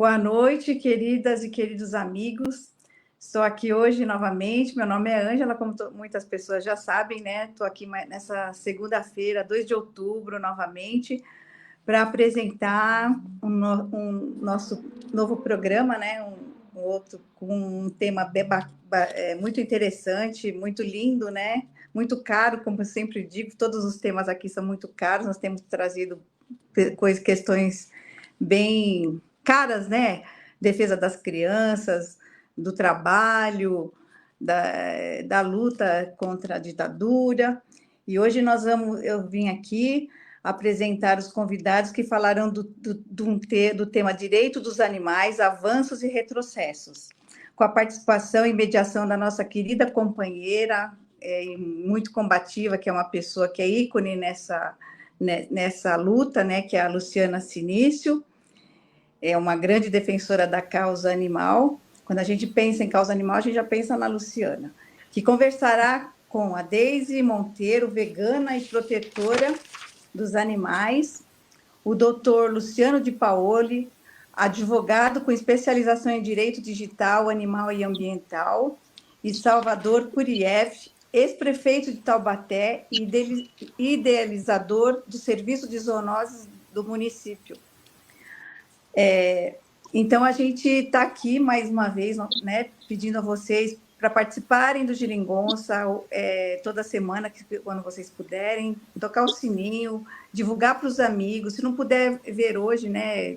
Boa noite, queridas e queridos amigos. Estou aqui hoje novamente. Meu nome é Ângela, como muitas pessoas já sabem, né? Estou aqui nessa segunda-feira, 2 de outubro, novamente, para apresentar um nosso novo programa, né? Um outro com um tema muito interessante, muito lindo, né? Muito caro, como eu sempre digo, todos os temas aqui são muito caros. Nós temos trazido questões bem caras, né? Defesa das crianças, do trabalho, da luta contra a ditadura. E hoje eu vim aqui apresentar os convidados que falaram do tema Direito dos Animais, Avanços e Retrocessos, com a participação e mediação da nossa querida companheira, muito combativa, que é uma pessoa que é ícone nessa luta, né, que é a Luciana Sinício. É uma grande defensora da causa animal. Quando a gente pensa em causa animal, a gente já pensa na Luciana, que conversará com a Deise Monteiro, vegana e protetora dos animais, o doutor Luciano de Paoli, advogado com especialização em direito digital, animal e ambiental, e Salvador Kuriev, ex-prefeito de Taubaté e idealizador do Serviço de Zoonoses do município. Então, a gente está aqui mais uma vez, né, pedindo a vocês para participarem do Geringonça toda semana, quando vocês puderem, tocar o sininho, divulgar para os amigos. Se não puder ver hoje, né,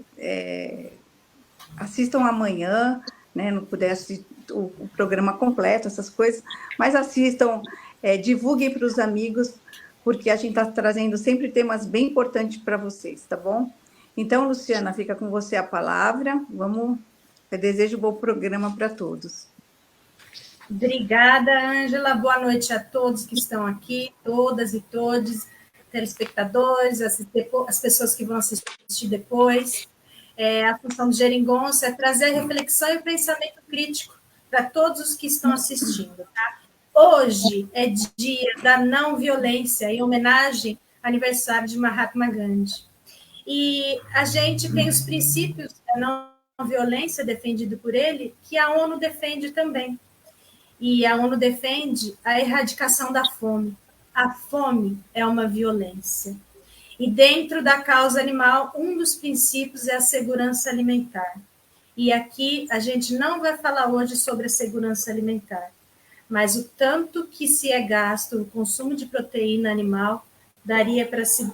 assistam amanhã, né, não puder assistir o programa completo, essas coisas, mas assistam, divulguem para os amigos, porque a gente está trazendo sempre temas bem importantes para vocês, tá bom? Então, Luciana, fica com você a palavra. Eu desejo um bom programa para todos. Obrigada, Ângela. Boa noite a todos que estão aqui, todas e todos, telespectadores, as pessoas que vão assistir depois. A função do Geringonça é trazer reflexão e pensamento crítico para todos os que estão assistindo. Tá? Hoje é dia da não violência, em homenagem ao aniversário de Mahatma Gandhi. E a gente tem os princípios da não violência defendido por ele, que a ONU defende também. E a ONU defende a erradicação da fome. A fome é uma violência. E dentro da causa animal, um dos princípios é a segurança alimentar. E aqui a gente não vai falar hoje sobre a segurança alimentar, mas o tanto que se é gasto no consumo de proteína animal daria para se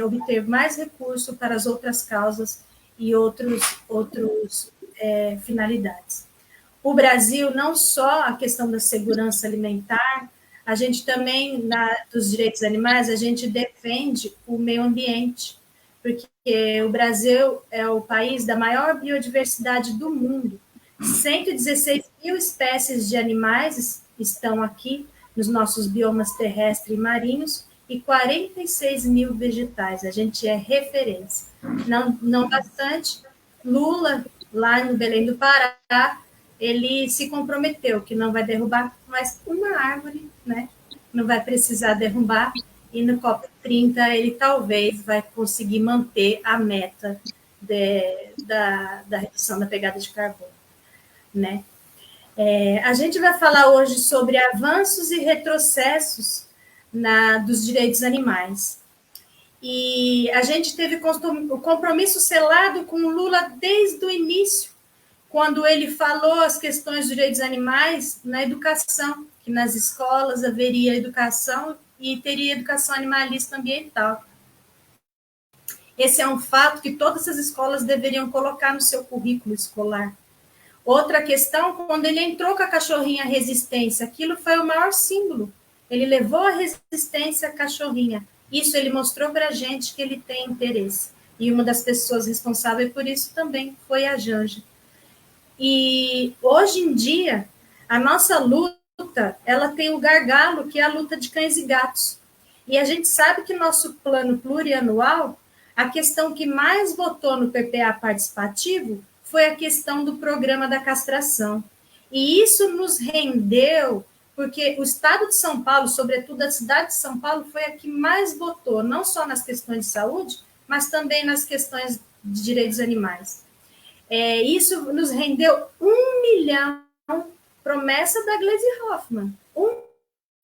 obter mais recurso para as outras causas e outros finalidades. O Brasil, não só a questão da segurança alimentar, a gente também, dos direitos animais, a gente defende o meio ambiente, porque o Brasil é o país da maior biodiversidade do mundo. 116 mil espécies de animais estão aqui nos nossos biomas terrestres e marinhos, e 46 mil vegetais. A gente é referência. Não bastante, Lula, lá no Belém do Pará, ele se comprometeu que não vai derrubar mais uma árvore, né? Não vai precisar derrubar, e no COP30 ele talvez vai conseguir manter a meta da redução da pegada de carbono, né? A gente vai falar hoje sobre avanços e retrocessos dos direitos animais. E a gente teve o compromisso selado com o Lula desde o início, quando ele falou as questões dos direitos animais na educação, que nas escolas haveria educação e teria educação animalista ambiental. Esse é um fato que todas as escolas deveriam colocar no seu currículo escolar. Outra questão, quando ele entrou com a cachorrinha resistência, aquilo foi o maior símbolo. Ele levou a resistência à cachorrinha. Isso ele mostrou para a gente que ele tem interesse. E uma das pessoas responsáveis por isso também foi a Janja. E hoje em dia, a nossa luta, ela tem o gargalo, que é a luta de cães e gatos. E a gente sabe que nosso plano plurianual, a questão que mais votou no PPA participativo foi a questão do programa da castração. E isso nos rendeu, porque o Estado de São Paulo, sobretudo a cidade de São Paulo, foi a que mais votou, não só nas questões de saúde, mas também nas questões de direitos animais. Isso nos rendeu 1 milhão, promessa da Gleisi Hoffmann, 1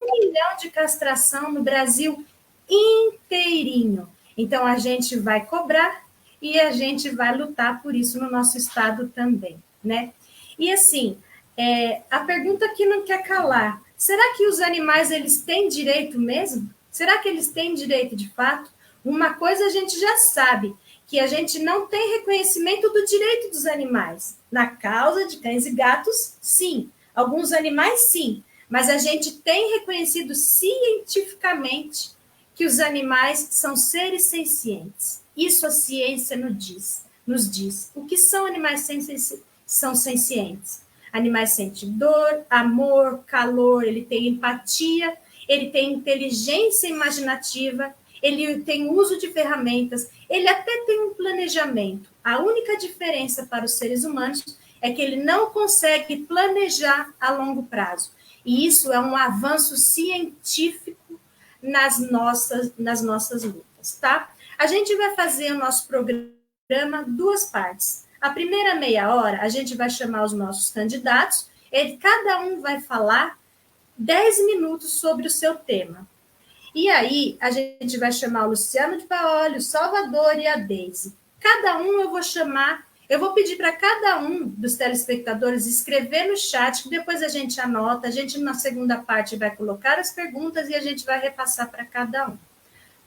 milhão de castração no Brasil inteirinho. Então, a gente vai cobrar e a gente vai lutar por isso no nosso estado também, né? E assim, a pergunta que não quer calar, será que os animais, eles têm direito mesmo? Será que eles têm direito de fato? Uma coisa a gente já sabe, que a gente não tem reconhecimento do direito dos animais. Na causa de cães e gatos, sim. Alguns animais, sim. Mas a gente tem reconhecido cientificamente que os animais são seres sencientes. Isso a ciência nos diz. O que são animais são sencientes? Animais sentem dor, amor, calor, ele tem empatia, ele tem inteligência imaginativa, ele tem uso de ferramentas, ele até tem um planejamento. A única diferença para os seres humanos é que ele não consegue planejar a longo prazo. E isso é um avanço científico nas nossas lutas, tá? A gente vai fazer o nosso programa 2 partes. A primeira meia hora, a gente vai chamar os nossos candidatos, cada um vai falar 10 minutos sobre o seu tema. E aí, a gente vai chamar o Luciano de Paoli, o Salvador e a Deise. Cada um eu vou pedir para cada um dos telespectadores escrever no chat, que depois a gente anota, a gente na segunda parte vai colocar as perguntas e a gente vai repassar para cada um,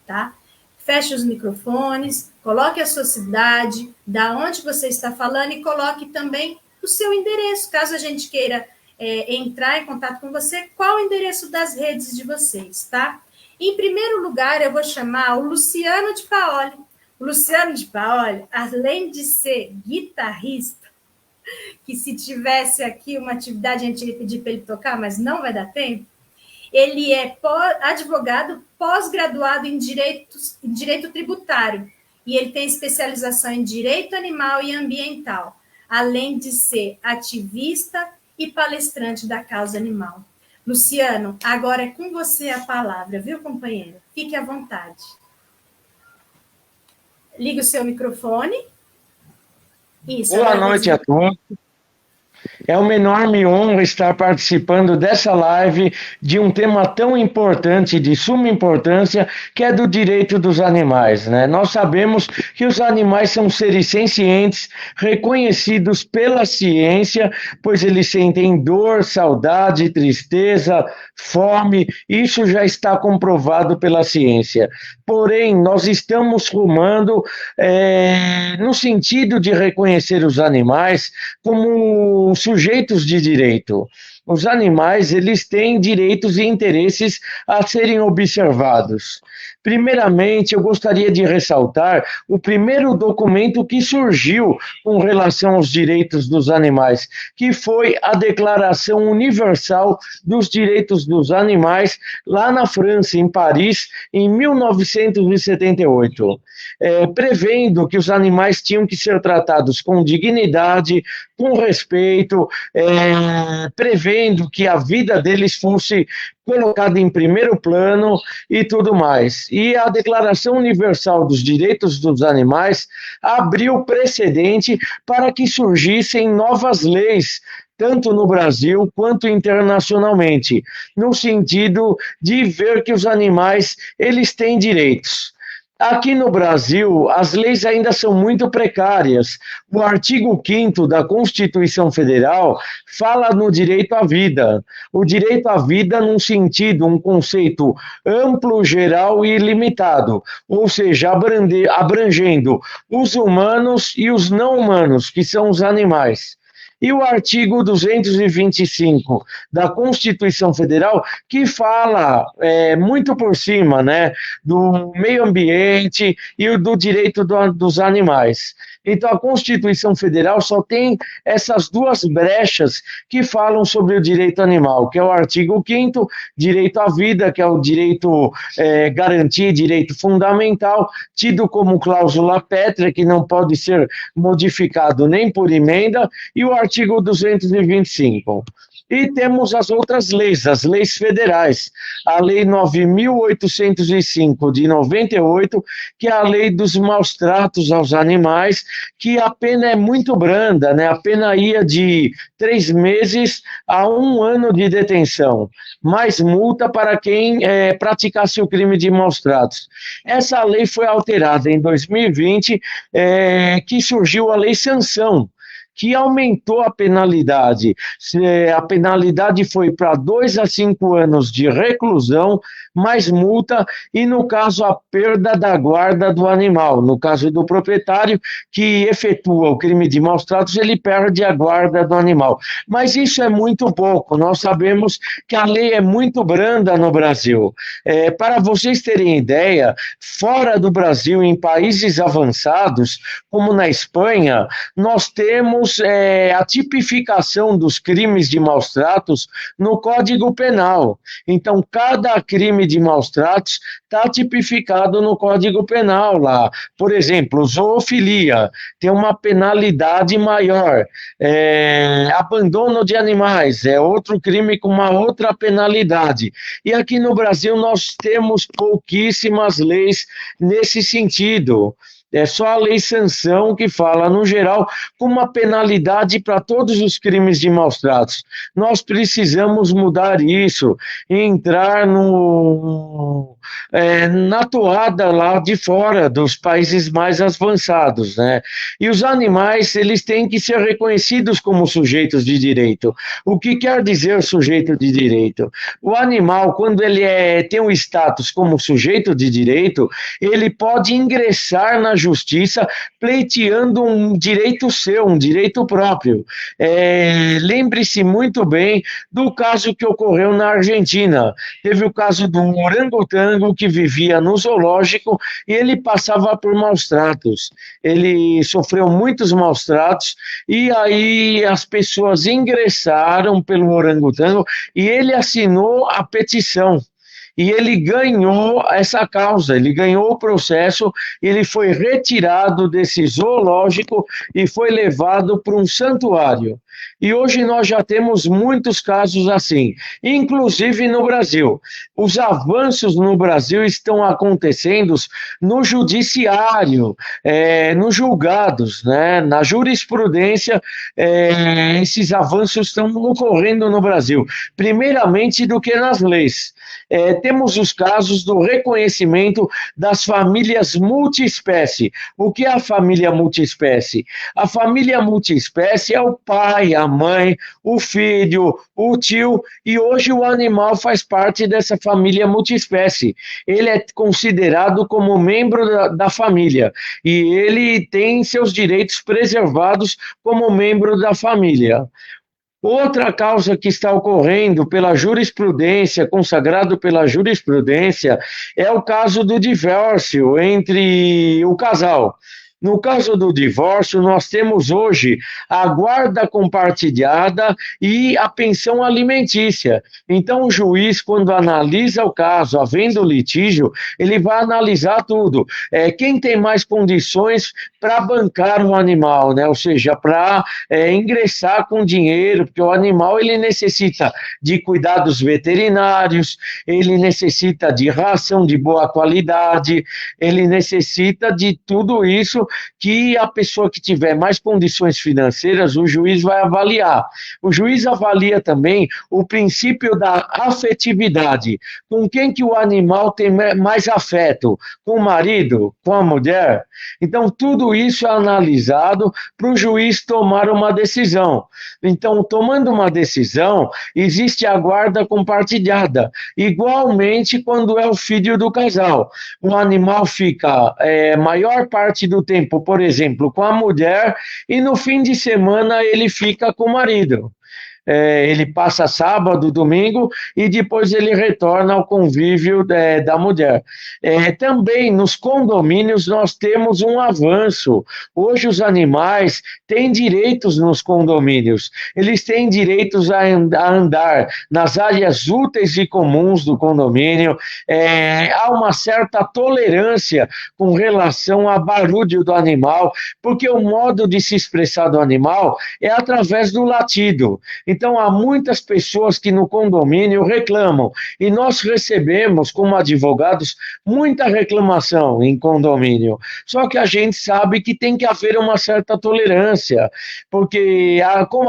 tá? Feche os microfones, coloque a sua cidade, da onde você está falando e coloque também o seu endereço, caso a gente queira entrar em contato com você, qual o endereço das redes de vocês, tá? Em primeiro lugar, eu vou chamar o Luciano de Paoli. O Luciano de Paoli, além de ser guitarrista, que se tivesse aqui uma atividade, a gente ia pedir para ele tocar, mas não vai dar tempo, ele é advogado pós-graduado em direito tributário, e ele tem especialização em direito animal e ambiental, além de ser ativista e palestrante da causa animal. Luciano, agora é com você a palavra, viu, companheiro? Fique à vontade. Liga o seu microfone. Isso. Boa noite a todos. É uma enorme honra estar participando dessa live de um tema tão importante, de suma importância, que é do direito dos animais, né? Nós sabemos que os animais são seres sencientes, reconhecidos pela ciência, pois eles sentem dor, saudade, tristeza, fome, isso já está comprovado pela ciência. Porém, nós estamos rumando no sentido de reconhecer os animais como sujeitos de direito. Os animais, eles têm direitos e interesses a serem observados. Primeiramente, eu gostaria de ressaltar o primeiro documento que surgiu com relação aos direitos dos animais, que foi a Declaração Universal dos Direitos dos Animais, lá na França, em Paris, em 1978, prevendo que os animais tinham que ser tratados com dignidade, com respeito, prevendo que a vida deles fosse colocada em primeiro plano e tudo mais. E a Declaração Universal dos Direitos dos Animais abriu precedente para que surgissem novas leis, tanto no Brasil quanto internacionalmente, no sentido de ver que os animais, eles têm direitos. Aqui no Brasil, as leis ainda são muito precárias. O artigo 5º da Constituição Federal fala no direito à vida. O direito à vida num sentido, um conceito amplo, geral e ilimitado, ou seja, abrangendo os humanos e os não humanos, que são os animais. E o artigo 225 da Constituição Federal, que fala muito por cima, né, do meio ambiente e do direito dos animais. Então, a Constituição Federal só tem essas duas brechas que falam sobre o direito animal, que é o artigo 5º, direito à vida, que é o direito garantir, direito fundamental, tido como cláusula pétrea, que não pode ser modificado nem por emenda, e o artigo 225. E temos as outras leis, as leis federais, a Lei 9.805 de 98, que é a lei dos maus tratos aos animais, que a pena é muito branda, né? A pena ia de 3 meses a 1 ano de detenção, mais multa para quem praticasse o crime de maus tratos. Essa lei foi alterada em 2020, que surgiu a Lei Sanção, que aumentou a penalidade. A penalidade foi para 2 a 5 anos de reclusão, mais multa, e no caso a perda da guarda do animal. No caso do proprietário que efetua o crime de maus tratos, ele perde a guarda do animal. Mas isso é muito pouco, nós sabemos que a lei é muito branda no Brasil. Para vocês terem ideia, fora do Brasil, em países avançados, como na Espanha, nós temos a tipificação dos crimes de maus tratos no Código Penal. Então, cada crime de maus tratos está tipificado no Código Penal lá. Por exemplo, zoofilia tem uma penalidade maior. Abandono de animais é outro crime com uma outra penalidade. E aqui no Brasil nós temos pouquíssimas leis nesse sentido. É só a Lei Sanção que fala, no geral, com uma penalidade para todos os crimes de maus tratos. Nós precisamos mudar isso, entrar na toada lá de fora, dos países mais avançados, né? E os animais, eles têm que ser reconhecidos como sujeitos de direito. O que quer dizer sujeito de direito? O animal, quando ele tem um status como sujeito de direito, ele pode ingressar na justiça pleiteando um direito seu, um direito próprio. Lembre-se muito bem do caso que ocorreu na Argentina. Teve o caso do orangotango que vivia no zoológico e ele passava por maus tratos. Ele sofreu muitos maus tratos e aí as pessoas ingressaram pelo orangotango e ele assinou a petição. E ele ganhou essa causa, ele ganhou o processo, ele foi retirado desse zoológico e foi levado para um santuário. E hoje nós já temos muitos casos assim, inclusive no Brasil. Os avanços no Brasil estão acontecendo no judiciário, nos julgados, né? Na jurisprudência, esses avanços estão ocorrendo no Brasil, primeiramente do que nas leis. Temos os casos do reconhecimento das famílias multiespécie. O que é a família multiespécie? A família multiespécie é o pai, a mãe, o filho, o tio, e hoje o animal faz parte dessa família multiespécie. Ele é considerado como membro da família e ele tem seus direitos preservados como membro da família. Outra causa que está ocorrendo pela jurisprudência, consagrado pela jurisprudência, é o caso do divórcio entre o casal. No caso do divórcio, nós temos hoje a guarda compartilhada e a pensão alimentícia. Então, o juiz, quando analisa o caso, havendo litígio, ele vai analisar tudo. Quem tem mais condições para bancar o animal, né? Ou seja, para ingressar com dinheiro, porque o animal ele necessita de cuidados veterinários, ele necessita de ração de boa qualidade, ele necessita de tudo isso que a pessoa que tiver mais condições financeiras, o juiz vai avaliar. O juiz avalia também o princípio da afetividade. Com quem que o animal tem mais afeto? Com o marido? Com a mulher? Então, tudo isso é analisado para o juiz tomar uma decisão. Então, tomando uma decisão, existe a guarda compartilhada. Igualmente, quando é o filho do casal. O animal fica maior parte do tempo, por exemplo, com a mulher, e no fim de semana ele fica com o marido. Ele passa sábado, domingo, e depois ele retorna ao convívio da mulher. Também nos condomínios nós temos um avanço. Hoje os animais têm direitos nos condomínios. Eles têm direitos a andar nas áreas úteis e comuns do condomínio. Há uma certa tolerância com relação ao barulho do animal, porque o modo de se expressar do animal é através do latido. Então, há muitas pessoas que no condomínio reclamam, e nós recebemos, como advogados, muita reclamação em condomínio. Só que a gente sabe que tem que haver uma certa tolerância, porque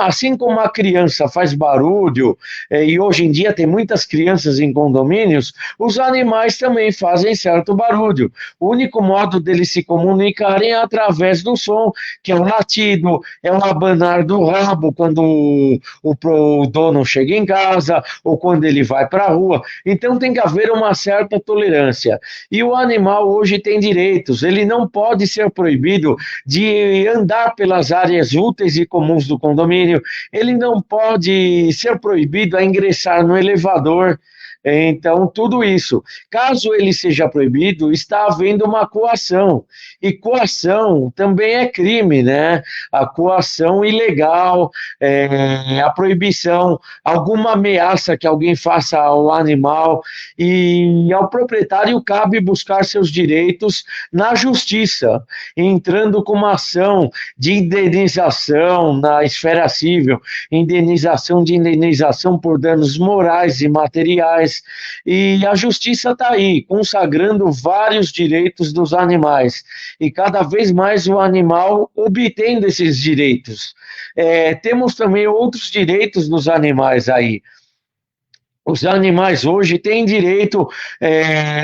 assim como a criança faz barulho, e hoje em dia tem muitas crianças em condomínios, os animais também fazem certo barulho. O único modo deles se comunicarem é através do som, que é o latido, é o abanar do rabo quando o dono chega em casa ou quando ele vai para a rua. Então tem que haver uma certa tolerância. E o animal hoje tem direitos, ele não pode ser proibido de andar pelas áreas úteis e comuns do condomínio, ele não pode ser proibido a ingressar no elevador. Então, tudo isso. Caso ele seja proibido, está havendo uma coação. E coação também é crime, né? A coação ilegal, a proibição, alguma ameaça que alguém faça ao animal. E ao proprietário cabe buscar seus direitos na justiça, entrando com uma ação de indenização na esfera civil, indenização por danos morais e materiais. E a justiça está aí, consagrando vários direitos dos animais, e cada vez mais o animal obtendo esses direitos. Temos também outros direitos dos animais aí. Os animais hoje têm direito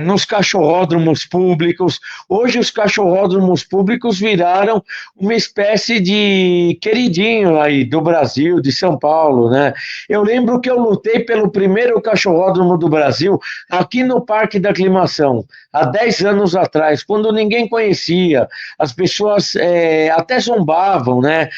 nos cachorródromos públicos. Hoje os cachorródromos públicos viraram uma espécie de queridinho aí do Brasil, de São Paulo, né? Eu lembro que eu lutei pelo primeiro cachorródromo do Brasil aqui no Parque da Aclimação, há 10 anos atrás, quando ninguém conhecia. As pessoas até zombavam, né,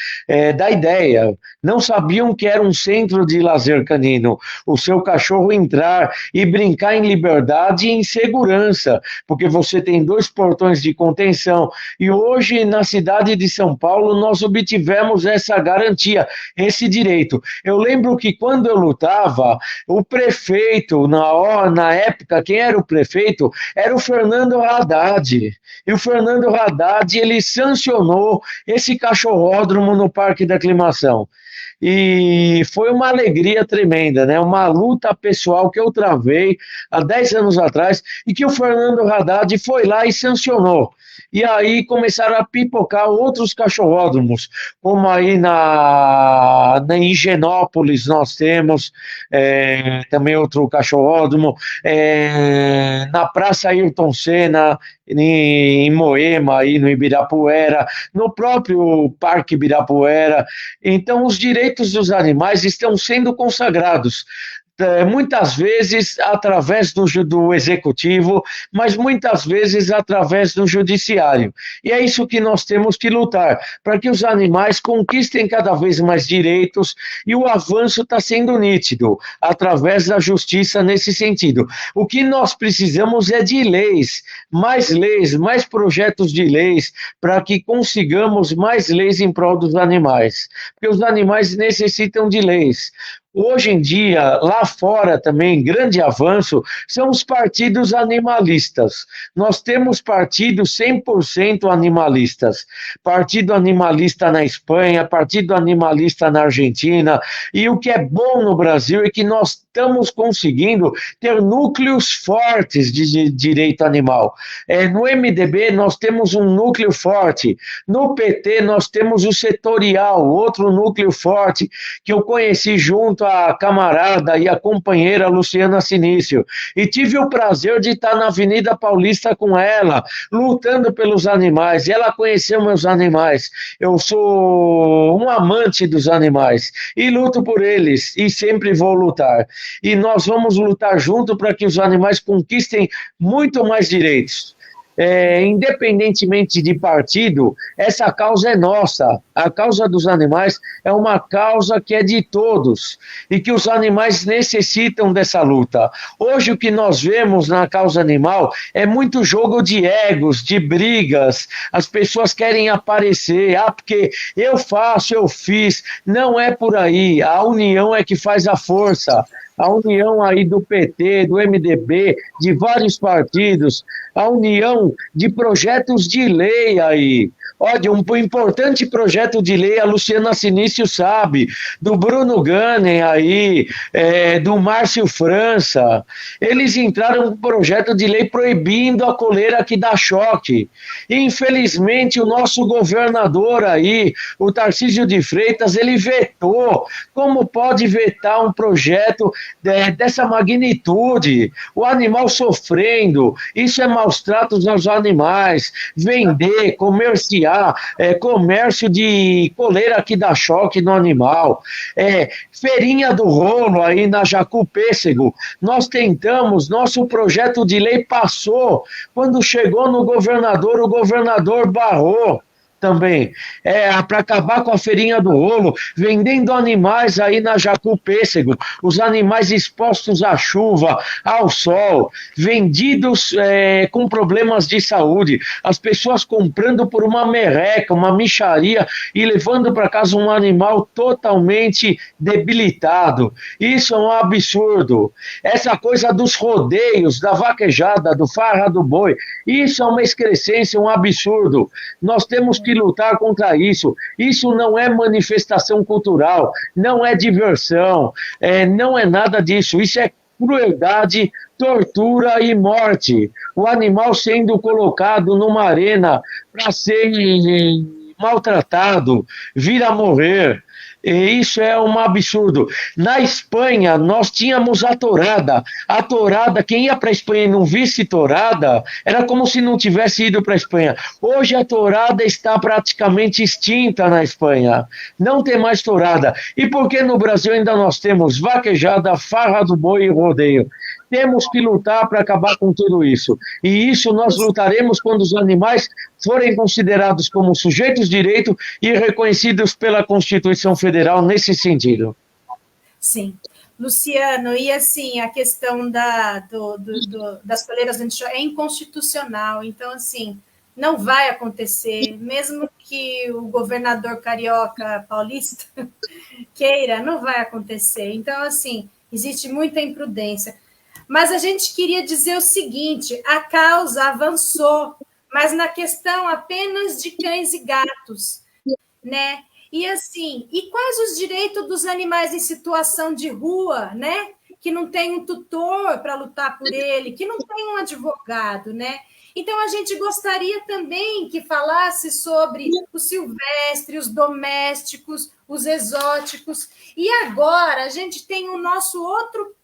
da ideia. Não sabiam que era um centro de lazer canino. O seu cachorro entrar e brincar em liberdade e em segurança, porque você tem 2 portões de contenção. E hoje, na cidade de São Paulo, nós obtivemos essa garantia, esse direito. Eu lembro que quando eu lutava, o prefeito, na época, quem era o prefeito? Era o Fernando Haddad. E o Fernando Haddad, ele sancionou esse cachorródromo no Parque da Aclimação. E foi uma alegria tremenda, né? Uma luta pessoal que eu travei há 10 anos atrás e que o Fernando Haddad foi lá e sancionou. E aí começaram a pipocar outros cachorródromos, como aí na Higienópolis nós temos também outro cachorródromo, na Praça Ayrton Senna, em Moema, aí no Ibirapuera, no próprio Parque Ibirapuera. Então, os direitos dos animais estão sendo consagrados, muitas vezes através do executivo, mas muitas vezes através do judiciário. E é isso que nós temos que lutar, para que os animais conquistem cada vez mais direitos, e o avanço está sendo nítido, através da justiça nesse sentido. O que nós precisamos é de leis, mais projetos de leis, para que consigamos mais leis em prol dos animais, porque os animais necessitam de leis. Hoje em dia, lá fora também, grande avanço, são os partidos animalistas. Nós temos partidos 100% animalistas. Partido animalista na Espanha, partido animalista na Argentina. E o que é bom no Brasil é que nós estamos conseguindo ter núcleos fortes de direito animal. No MDB, nós temos um núcleo forte. No PT, nós temos o setorial, outro núcleo forte, que eu conheci junto a camarada e a companheira Luciana Sinício, e tive o prazer de estar na Avenida Paulista com ela, lutando pelos animais, e ela conheceu meus animais. Eu sou um amante dos animais, e luto por eles, e sempre vou lutar, e nós vamos lutar junto para que os animais conquistem muito mais direitos. Independentemente de partido, essa causa é nossa. A causa dos animais é uma causa que é de todos e que os animais necessitam dessa luta. Hoje o que nós vemos na causa animal é muito jogo de egos, de brigas. As pessoas querem aparecer, porque eu faço, eu fiz. Não é por aí. A união é que faz a força. A união aí do PT, do MDB, de vários partidos, a união de projetos de lei aí. Olha, um importante projeto de lei, a Luciana Sinício sabe, do Bruno Gannen aí, do Márcio França, eles entraram com um projeto de lei proibindo a coleira que dá choque. Infelizmente, o nosso governador aí, o Tarcísio de Freitas, ele vetou. Como pode vetar um projeto dessa magnitude? O animal sofrendo, isso é maus tratos aos animais, vender, comerciar, comércio de coleira que dá choque no animal, feirinha do rolo aí na Jacu Pêssego, nós tentamos, nosso projeto de lei passou, quando chegou no governador, o governador barrou também, para acabar com a feirinha do rolo, vendendo animais aí na Jacu Pêssego, os animais expostos à chuva, ao sol, vendidos com problemas de saúde, as pessoas comprando por uma merreca, uma mixaria e levando para casa um animal totalmente debilitado. Isso é um absurdo. Essa coisa dos rodeios, da vaquejada, do farra do boi, isso é uma excrescência, um absurdo. Nós temos que lutar contra isso. Isso não é manifestação cultural, não é diversão, não é nada disso. Isso é crueldade, tortura e morte. O animal sendo colocado numa arena para ser maltratado, vir a morrer. E isso é um absurdo. Na Espanha, nós tínhamos a tourada. A tourada, quem ia para a Espanha e não visse tourada, era como se não tivesse ido para a Espanha. Hoje a tourada está praticamente extinta na Espanha. Não tem mais tourada. E por que no Brasil ainda nós temos vaquejada, farra do boi e rodeio? Temos que lutar para acabar com tudo isso. E isso nós lutaremos quando os animais forem considerados como sujeitos de direito e reconhecidos pela Constituição Federal nesse sentido. Sim. Luciano, e assim, a questão das coleiras anti-choque é inconstitucional, então, assim, não vai acontecer, mesmo que o governador carioca paulista queira, não vai acontecer. Então, assim, existe muita imprudência. Mas a gente queria dizer o seguinte, a causa avançou, mas na questão apenas de cães e gatos, né? E assim, e quais os direitos dos animais em situação de rua, né? Que não tem um tutor para lutar por ele, que não tem um advogado, né? Então, a gente gostaria também que falasse sobre o silvestre, os domésticos, os exóticos. E agora, a gente tem o nosso outro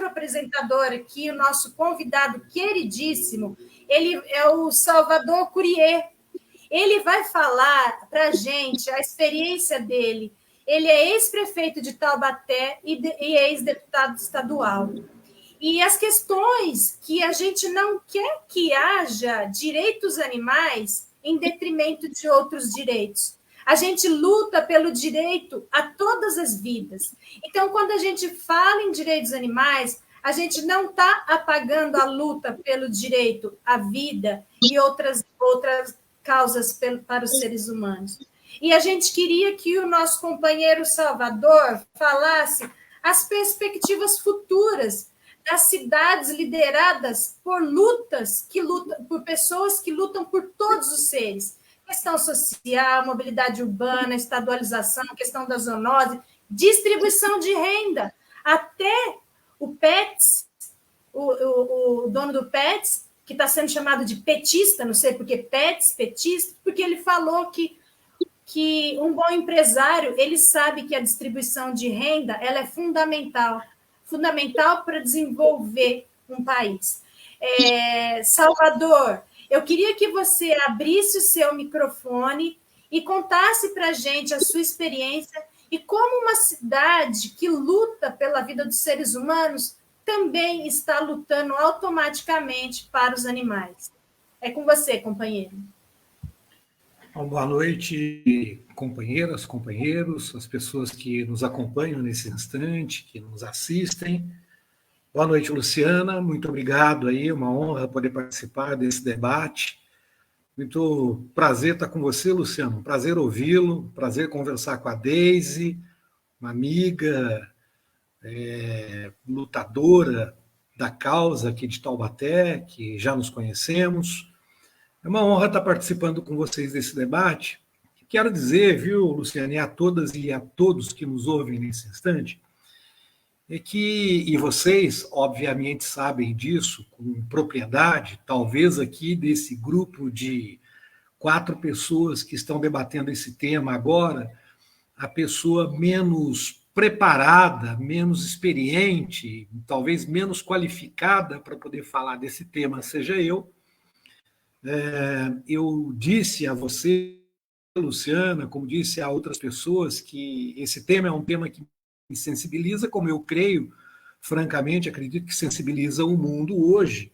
apresentador aqui, o nosso convidado queridíssimo, ele é o Salvador Courier. Ele vai falar para a gente a experiência dele. Ele é ex-prefeito de Taubaté e ex-deputado estadual. E as questões que a gente não quer que haja direitos animais em detrimento de outros direitos. A gente luta pelo direito a todas as vidas. Então, quando a gente fala em direitos animais, a gente não está apagando a luta pelo direito à vida e outras causas para os seres humanos. E a gente queria que o nosso companheiro Salvador falasse as perspectivas futuras das cidades lideradas por por pessoas que lutam por todos os seres. Questão social, mobilidade urbana, estadualização, questão da zoonose, distribuição de renda. Até o Pets, o dono do Pets, que está sendo chamado de petista, não sei por que Pets, petista, porque ele falou que um bom empresário, ele sabe que a distribuição de renda ela é fundamental para desenvolver um país. Salvador, eu queria que você abrisse o seu microfone e contasse para a gente a sua experiência e como uma cidade que luta pela vida dos seres humanos também está lutando automaticamente para os animais. É com você, companheiro. Bom, boa noite, companheiras, companheiros, as pessoas que nos acompanham nesse instante, que nos assistem. Boa noite, Luciana, muito obrigado aí, uma honra poder participar desse debate. Muito prazer estar com você, Luciano, prazer ouvi-lo, prazer conversar com a Deise, uma amiga, lutadora da causa aqui de Taubaté, que já nos conhecemos. É uma honra estar participando com vocês desse debate. Quero dizer, viu, Luciane, a todas e a todos que nos ouvem nesse instante, é que, e vocês, obviamente, sabem disso com propriedade, talvez aqui desse grupo de 4 pessoas que estão debatendo esse tema agora, a pessoa menos preparada, menos experiente, talvez menos qualificada para poder falar desse tema seja eu. Eu disse a você, Luciana, como disse a outras pessoas, que esse tema é um tema que me sensibiliza, como eu creio, francamente, acredito que sensibiliza o mundo hoje,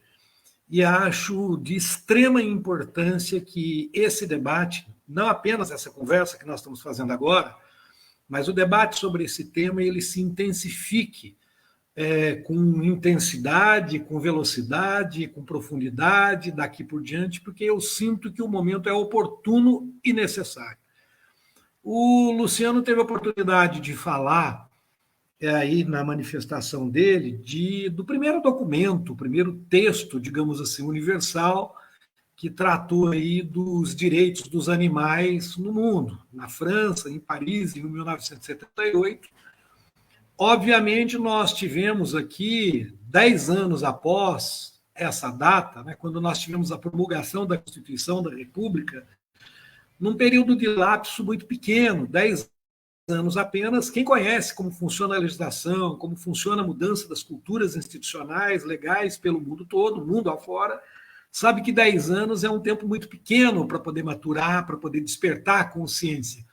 e acho de extrema importância que esse debate, não apenas essa conversa que nós estamos fazendo agora, mas o debate sobre esse tema ele se intensifique com intensidade, com velocidade, com profundidade daqui por diante, porque eu sinto que o momento é oportuno e necessário. O Luciano teve a oportunidade de falar aí na manifestação dele do primeiro documento, o primeiro texto, digamos assim, universal, que tratou aí dos direitos dos animais no mundo, na França, em Paris, em 1978. Obviamente, nós tivemos aqui, 10 anos após essa data, né, quando nós tivemos a promulgação da Constituição da República, num período de lapso muito pequeno, 10 anos apenas. Quem conhece como funciona a legislação, como funciona a mudança das culturas institucionais, legais pelo mundo todo, mundo afora, sabe que 10 anos é um tempo muito pequeno para poder maturar, para poder despertar a consciência.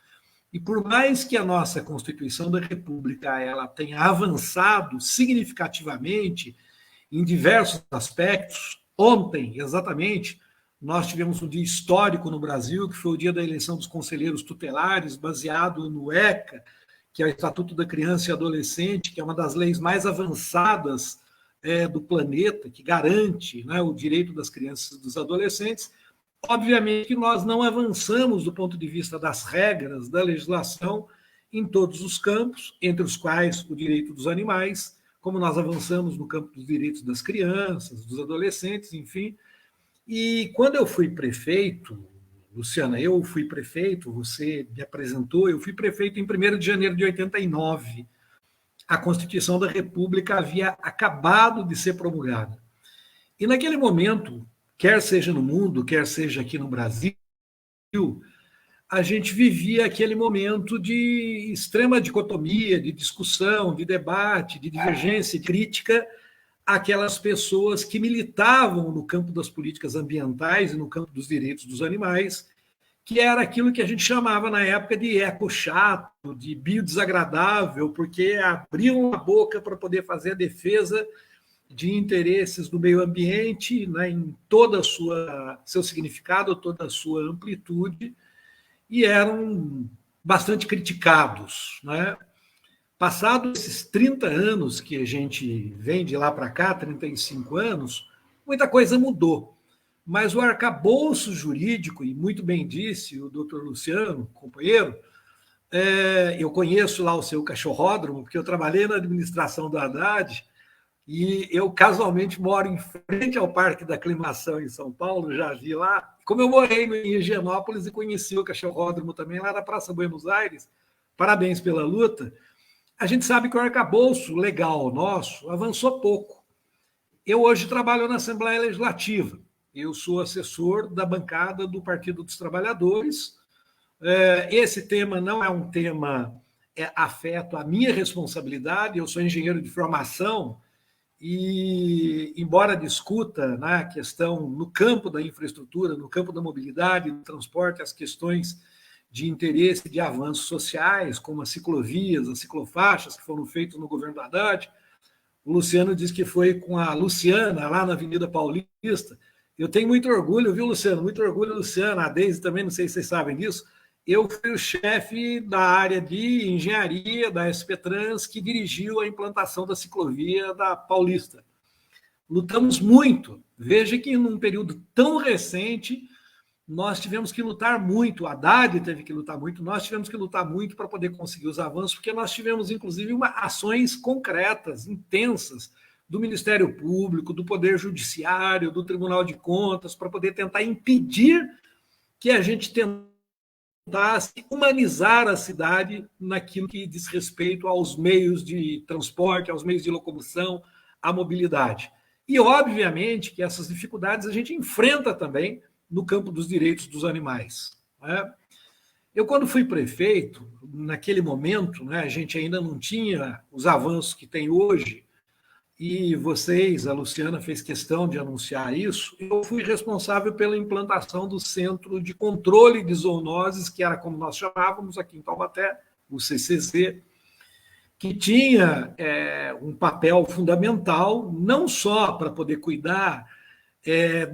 E por mais que a nossa Constituição da República ela tenha avançado significativamente em diversos aspectos, ontem, exatamente, nós tivemos um dia histórico no Brasil, que foi o dia da eleição dos conselheiros tutelares, baseado no ECA, que é o Estatuto da Criança e Adolescente, que é uma das leis mais avançadas do planeta, que garante, né, o direito das crianças e dos adolescentes. Obviamente que nós não avançamos do ponto de vista das regras, da legislação, em todos os campos, entre os quais o direito dos animais, como nós avançamos no campo dos direitos das crianças, dos adolescentes, enfim. E quando eu fui prefeito, Luciana, eu fui prefeito, você me apresentou, eu fui prefeito em 1º de janeiro de 89. A Constituição da República havia acabado de ser promulgada. E naquele momento, quer seja no mundo, quer seja aqui no Brasil, a gente vivia aquele momento de extrema dicotomia, de discussão, de debate, de divergência, de crítica àquelas pessoas que militavam no campo das políticas ambientais e no campo dos direitos dos animais, que era aquilo que a gente chamava na época de eco-chato, de biodesagradável, porque abriam a boca para poder fazer a defesa de interesses do meio ambiente, né, em todo seu significado, toda a sua amplitude, e eram bastante criticados. Né? Passados esses 30 anos que a gente vem de lá para cá, 35 anos, muita coisa mudou. Mas o arcabouço jurídico, e muito bem disse o doutor Luciano, companheiro, eu conheço lá o seu cachorródromo, porque eu trabalhei na administração do Haddad, e eu casualmente moro em frente ao Parque da Aclimação em São Paulo, já vi lá. Como eu morei em Higienópolis e conheci o cachorródromo também lá na Praça Buenos Aires, parabéns pela luta, a gente sabe que o arcabouço legal nosso avançou pouco. Eu hoje trabalho na Assembleia Legislativa, eu sou assessor da bancada do Partido dos Trabalhadores. Esse tema não é um tema afeto à minha responsabilidade, eu sou engenheiro de formação, e, embora discuta a questão no campo da infraestrutura, no campo da mobilidade, do transporte, as questões de interesse de avanços sociais, como as ciclovias, as ciclofaixas que foram feitas no governo do Haddad, o Luciano disse que foi com a Luciana, lá na Avenida Paulista. Eu tenho muito orgulho, viu, Luciano? Muito orgulho, Luciana. A Deise também, não sei se vocês sabem disso. Eu fui o chefe da área de engenharia da SP Trans que dirigiu a implantação da ciclovia da Paulista. Lutamos muito. Veja que num período tão recente, nós tivemos que lutar muito, o Haddad teve que lutar muito, nós tivemos que lutar muito para poder conseguir os avanços, porque nós tivemos, inclusive, ações concretas, intensas, do Ministério Público, do Poder Judiciário, do Tribunal de Contas, para poder tentar impedir que a gente tentasse humanizar a cidade naquilo que diz respeito aos meios de transporte, aos meios de locomoção, à mobilidade. E, obviamente, que essas dificuldades a gente enfrenta também no campo dos direitos dos animais, né? Eu, quando fui prefeito, naquele momento, né, a gente ainda não tinha os avanços que tem hoje, e vocês, a Luciana fez questão de anunciar isso, eu fui responsável pela implantação do Centro de Controle de Zoonoses, que era como nós chamávamos aqui em Taubaté, o CCZ, que tinha um papel fundamental, não só para poder cuidar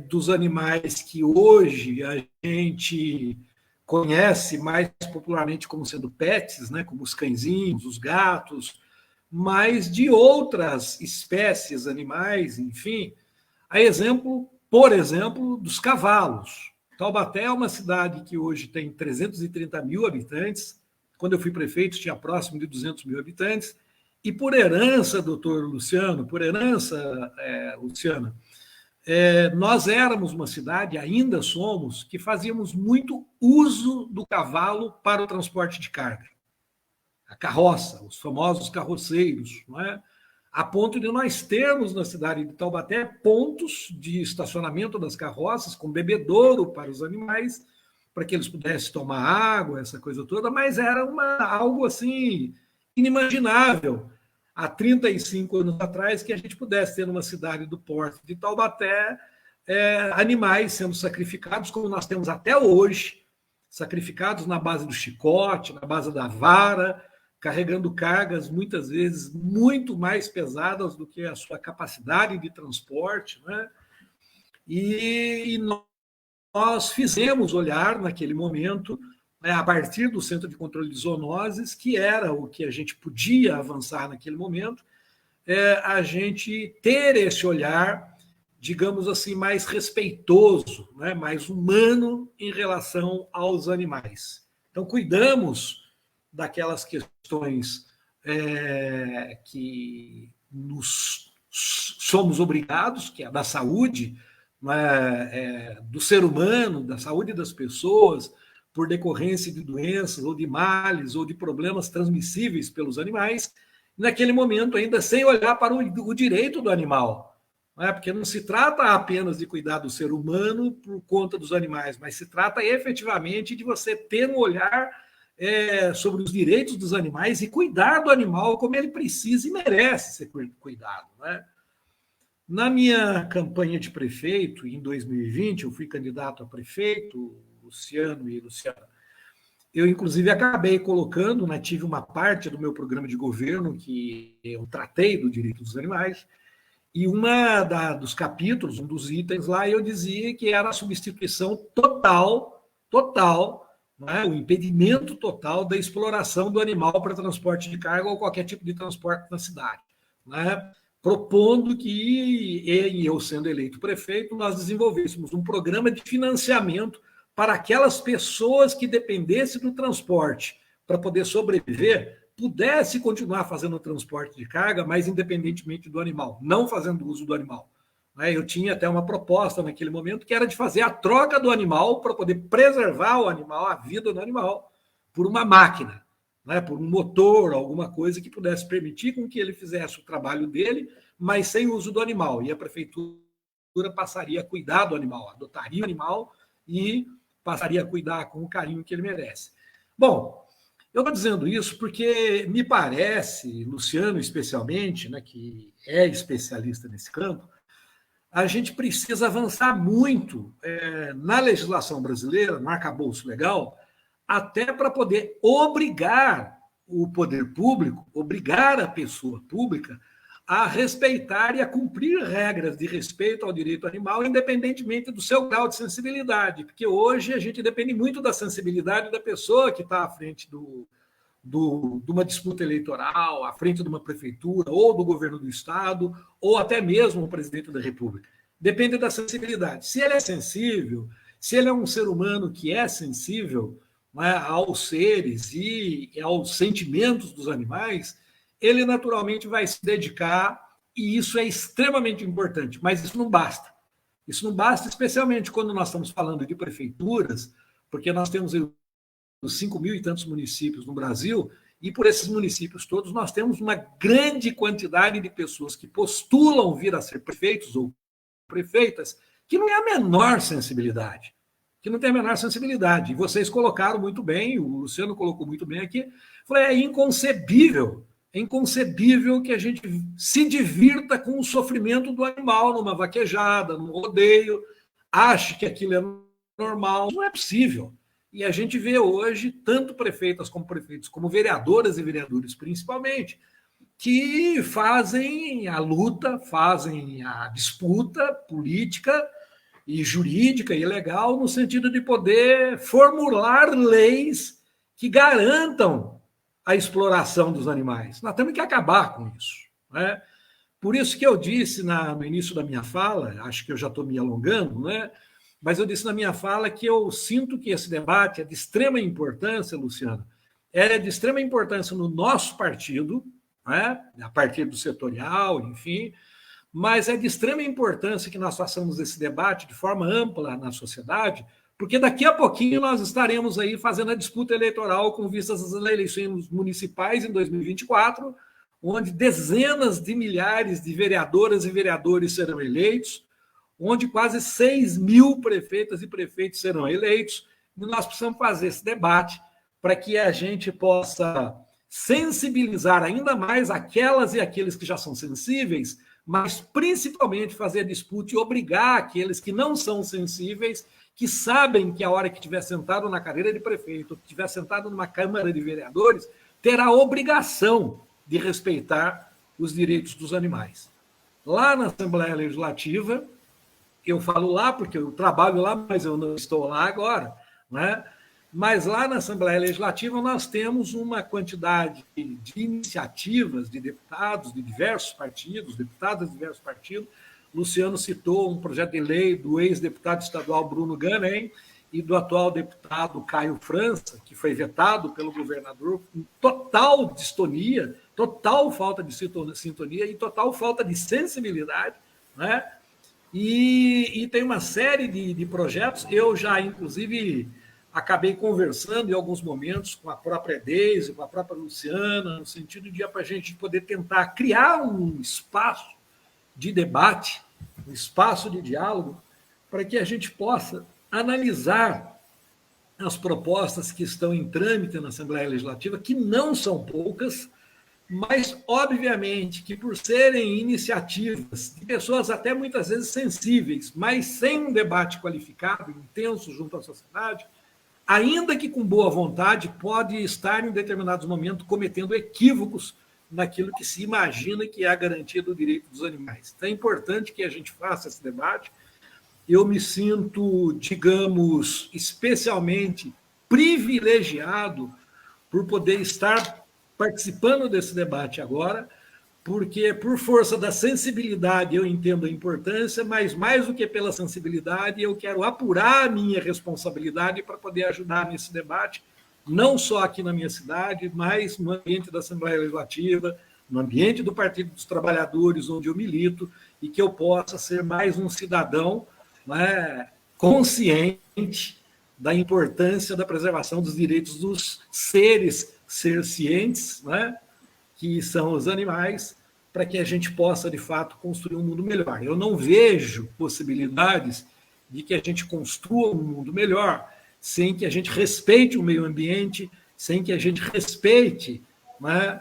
dos animais que hoje a gente conhece mais popularmente como sendo pets, né, como os cãezinhos, os gatos, mas de outras espécies animais, enfim, por exemplo, dos cavalos. Taubaté é uma cidade que hoje tem 330 mil habitantes. Quando eu fui prefeito, tinha próximo de 200 mil habitantes. E por herança, doutor Luciano, Luciana, nós éramos uma cidade, ainda somos, que fazíamos muito uso do cavalo para o transporte de carga. A carroça, os famosos carroceiros, não é? A ponto de nós termos na cidade de Taubaté pontos de estacionamento das carroças com bebedouro para os animais, para que eles pudessem tomar água, essa coisa toda, mas era algo assim inimaginável há 35 anos atrás que a gente pudesse ter numa cidade do porte de Taubaté animais sendo sacrificados, como nós temos até hoje, sacrificados na base do chicote, na base da vara, carregando cargas muitas vezes muito mais pesadas do que a sua capacidade de transporte, né? E nós fizemos olhar naquele momento, né, a partir do Centro de Controle de Zoonoses, que era o que a gente podia avançar naquele momento, a gente ter esse olhar, digamos assim, mais respeitoso, né, mais humano em relação aos animais. Então, cuidamos daquelas questões que nos somos obrigados, que é da saúde, do ser humano, da saúde das pessoas, por decorrência de doenças, ou de males, ou de problemas transmissíveis pelos animais, naquele momento ainda sem olhar para o direito do animal. Porque não se trata apenas de cuidar do ser humano por conta dos animais, mas se trata efetivamente de você ter um olhar sobre os direitos dos animais e cuidar do animal como ele precisa e merece ser cuidado, né? Na minha campanha de prefeito, em 2020, eu fui candidato a prefeito, Luciano e Luciana. Eu, inclusive, acabei colocando, né, tive uma parte do meu programa de governo que eu tratei do direito dos animais, e dos capítulos, um dos itens lá, eu dizia que era a substituição total, né, o impedimento total da exploração do animal para transporte de carga ou qualquer tipo de transporte na cidade, né? Propondo que, eu sendo eleito prefeito, nós desenvolvêssemos um programa de financiamento para aquelas pessoas que dependessem do transporte para poder sobreviver, pudesse continuar fazendo o transporte de carga, mas independentemente do animal, não fazendo uso do animal. Eu tinha até uma proposta naquele momento que era de fazer a troca do animal para poder preservar o animal, a vida do animal, por uma máquina, por um motor, alguma coisa que pudesse permitir com que ele fizesse o trabalho dele, mas sem uso do animal. E a prefeitura passaria a cuidar do animal, adotaria o animal e passaria a cuidar com o carinho que ele merece. Bom, eu estou dizendo isso porque me parece, Luciano especialmente, né, que é especialista nesse campo, a gente precisa avançar muito na legislação brasileira, no arcabouço legal, até para poder obrigar o poder público, obrigar a pessoa pública a respeitar e a cumprir regras de respeito ao direito animal, independentemente do seu grau de sensibilidade, porque hoje a gente depende muito da sensibilidade da pessoa que está à frente de uma disputa eleitoral, à frente de uma prefeitura, ou do governo do Estado, ou até mesmo o presidente da República. Depende da sensibilidade. Se ele é sensível, se ele é um ser humano que é sensível, né, aos seres e aos sentimentos dos animais, ele naturalmente vai se dedicar e isso é extremamente importante, mas isso não basta. Isso não basta, especialmente quando nós estamos falando de prefeituras, porque nós temos os 5 mil e tantos municípios no Brasil, e por esses municípios todos nós temos uma grande quantidade de pessoas que postulam vir a ser prefeitos ou prefeitas, que não tem a menor sensibilidade. Que não tem a menor sensibilidade. E vocês colocaram muito bem, o Luciano colocou muito bem aqui, falei, é inconcebível que a gente se divirta com o sofrimento do animal numa vaquejada, num rodeio, ache que aquilo é normal. Não é possível. E a gente vê hoje, tanto prefeitas como prefeitos, como vereadoras e vereadores principalmente, que fazem a luta, fazem a disputa política e jurídica e legal no sentido de poder formular leis que garantam a exploração dos animais. Nós temos que acabar com isso, né? Por isso que eu disse no início da minha fala, acho que eu já estou me alongando, né? Mas eu disse na minha fala que eu sinto que esse debate é de extrema importância, Luciano, é de extrema importância no nosso partido, né? A partir do setorial, enfim, mas é de extrema importância que nós façamos esse debate de forma ampla na sociedade, porque daqui a pouquinho nós estaremos aí fazendo a disputa eleitoral com vistas às eleições municipais em 2024, onde dezenas de milhares de vereadoras e vereadores serão eleitos, onde quase 6 mil prefeitas e prefeitos serão eleitos, e nós precisamos fazer esse debate para que a gente possa sensibilizar ainda mais aquelas e aqueles que já são sensíveis, mas principalmente fazer a disputa e obrigar aqueles que não são sensíveis, que sabem que a hora que estiver sentado na cadeira de prefeito, que estiver sentado numa Câmara de Vereadores, terá a obrigação de respeitar os direitos dos animais. Lá na Assembleia Legislativa, eu falo lá porque eu trabalho lá, mas eu não estou lá agora, né? Mas lá na Assembleia Legislativa nós temos uma quantidade de iniciativas de deputados de diversos partidos, deputadas de diversos partidos. Luciano citou um projeto de lei do ex-deputado estadual Bruno Ganem e do atual deputado Caio França, que foi vetado pelo governador com total distonia, total falta de sintonia e total falta de sensibilidade, né? E tem uma série de projetos. Eu já, inclusive, acabei conversando em alguns momentos com a própria Deise, com a própria Luciana, no sentido de para a gente poder tentar criar um espaço de debate, um espaço de diálogo, para que a gente possa analisar as propostas que estão em trâmite na Assembleia Legislativa, que não são poucas, mas, obviamente, que por serem iniciativas de pessoas até muitas vezes sensíveis, mas sem um debate qualificado, intenso junto à sociedade, ainda que com boa vontade, pode estar em determinados momentos cometendo equívocos naquilo que se imagina que é a garantia do direito dos animais. Então é importante que a gente faça esse debate. Eu me sinto, digamos, especialmente privilegiado por poder estar participando desse debate agora, porque por força da sensibilidade eu entendo a importância, mas mais do que pela sensibilidade, eu quero apurar a minha responsabilidade para poder ajudar nesse debate, não só aqui na minha cidade, mas no ambiente da Assembleia Legislativa, no ambiente do Partido dos Trabalhadores, onde eu milito, e que eu possa ser mais um cidadão, né, consciente da importância da preservação dos direitos dos seres cientes, né, que são os animais, para que a gente possa, de fato, construir um mundo melhor. Eu não vejo possibilidades de que a gente construa um mundo melhor sem que a gente respeite o meio ambiente, sem que a gente respeite, né,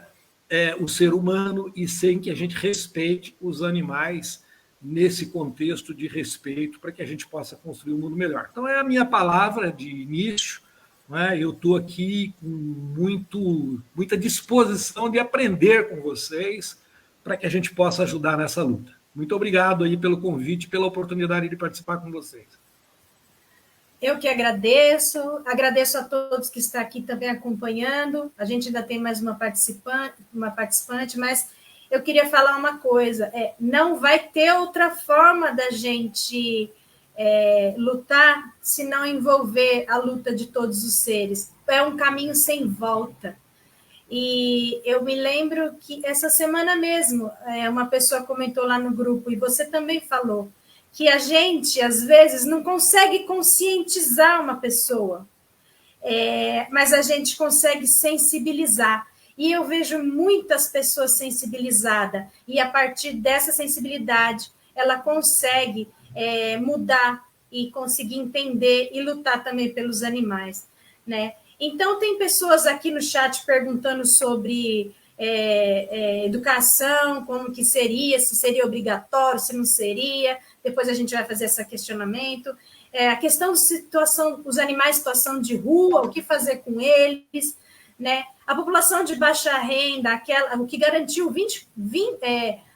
o ser humano e sem que a gente respeite os animais nesse contexto de respeito para que a gente possa construir um mundo melhor. Então, é a minha palavra de início, né? Eu estou aqui com muita disposição de aprender com vocês para que a gente possa ajudar nessa luta. Muito obrigado aí pelo convite, pela oportunidade de participar com vocês. Eu que agradeço a todos que estão aqui também acompanhando. A gente ainda tem mais uma participante, mas eu queria falar uma coisa, não vai ter outra forma da gente lutar se não envolver a luta de todos os seres. É um caminho sem volta. E eu me lembro que essa semana mesmo, uma pessoa comentou lá no grupo, e você também falou, que a gente, às vezes, não consegue conscientizar uma pessoa, mas a gente consegue sensibilizar. E eu vejo muitas pessoas sensibilizadas, e a partir dessa sensibilidade, ela consegue mudar e conseguir entender e lutar também pelos animais, né? Então, tem pessoas aqui no chat perguntando sobre educação, como que seria, se seria obrigatório, se não seria. Depois a gente vai fazer esse questionamento. A questão de situação, os animais em situação de rua, o que fazer com eles, né? A população de baixa renda, o que garantiu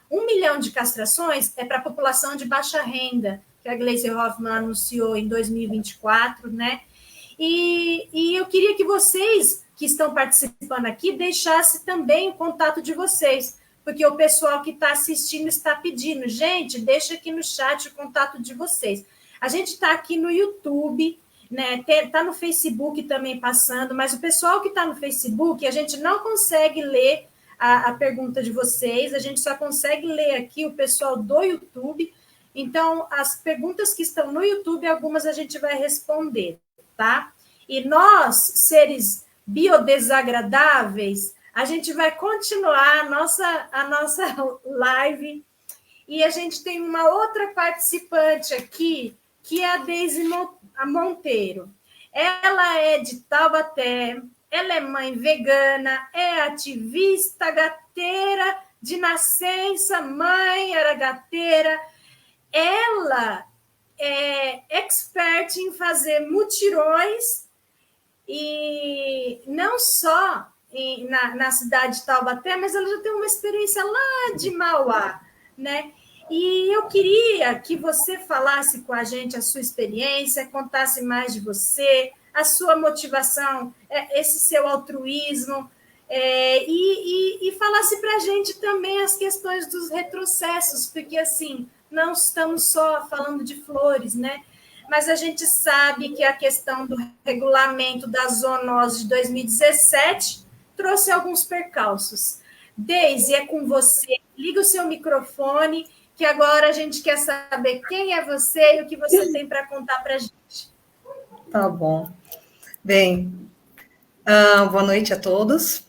1 milhão de castrações é para a população de baixa renda, que a Gleisi Hoffmann anunciou em 2024, né? E eu queria que vocês, que estão participando aqui, deixassem também o contato de vocês, porque o pessoal que está assistindo está pedindo. Gente, deixa aqui no chat o contato de vocês. A gente está aqui no YouTube, né? Está no Facebook também passando, mas o pessoal que está no Facebook, a gente não consegue ler a pergunta de vocês, a gente só consegue ler aqui o pessoal do YouTube. Então, as perguntas que estão no YouTube, algumas a gente vai responder, tá? E nós, seres biodesagradáveis, a gente vai continuar a nossa live, e a gente tem uma outra participante aqui, que é a Deise Monteiro. Ela é de Taubaté, ela é mãe vegana, é ativista, gateira de nascença, mãe era gateira. Ela é expert em fazer mutirões, e não só na cidade de Taubaté, mas ela já tem uma experiência lá de Mauá, né? E eu queria que você falasse com a gente a sua experiência, contasse mais de você, a sua motivação, esse seu altruísmo, e falasse para a gente também as questões dos retrocessos, porque, assim, não estamos só falando de flores, né? Mas a gente sabe que a questão do regulamento da zoonose de 2017 trouxe alguns percalços. Deise, é com você. Liga o seu microfone, que agora a gente quer saber quem é você e o que você tem para contar para a gente. Tá bom. Bem, boa noite a todos.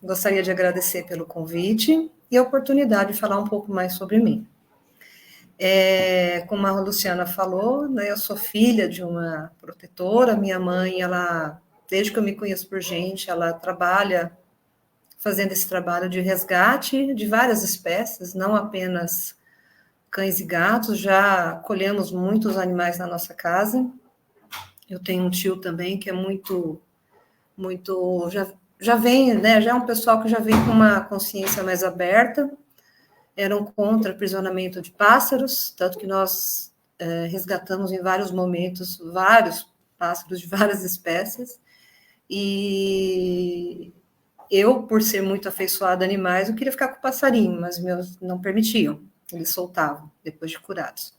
Gostaria de agradecer pelo convite e a oportunidade de falar um pouco mais sobre mim. Como a Luciana falou, né, eu sou filha de uma protetora. Minha mãe, desde que eu me conheço por gente, ela trabalha fazendo esse trabalho de resgate de várias espécies, não apenas cães e gatos. Já colhemos muitos animais na nossa casa. Eu tenho um tio também que é muito já vem, né, já é um pessoal que já vem com uma consciência mais aberta. Eram contra aprisionamento de pássaros, tanto que nós resgatamos em vários momentos vários pássaros de várias espécies. E eu, por ser muito afeiçoada a animais, eu queria ficar com o passarinho, mas meus não permitiam, eles soltavam, depois de curados.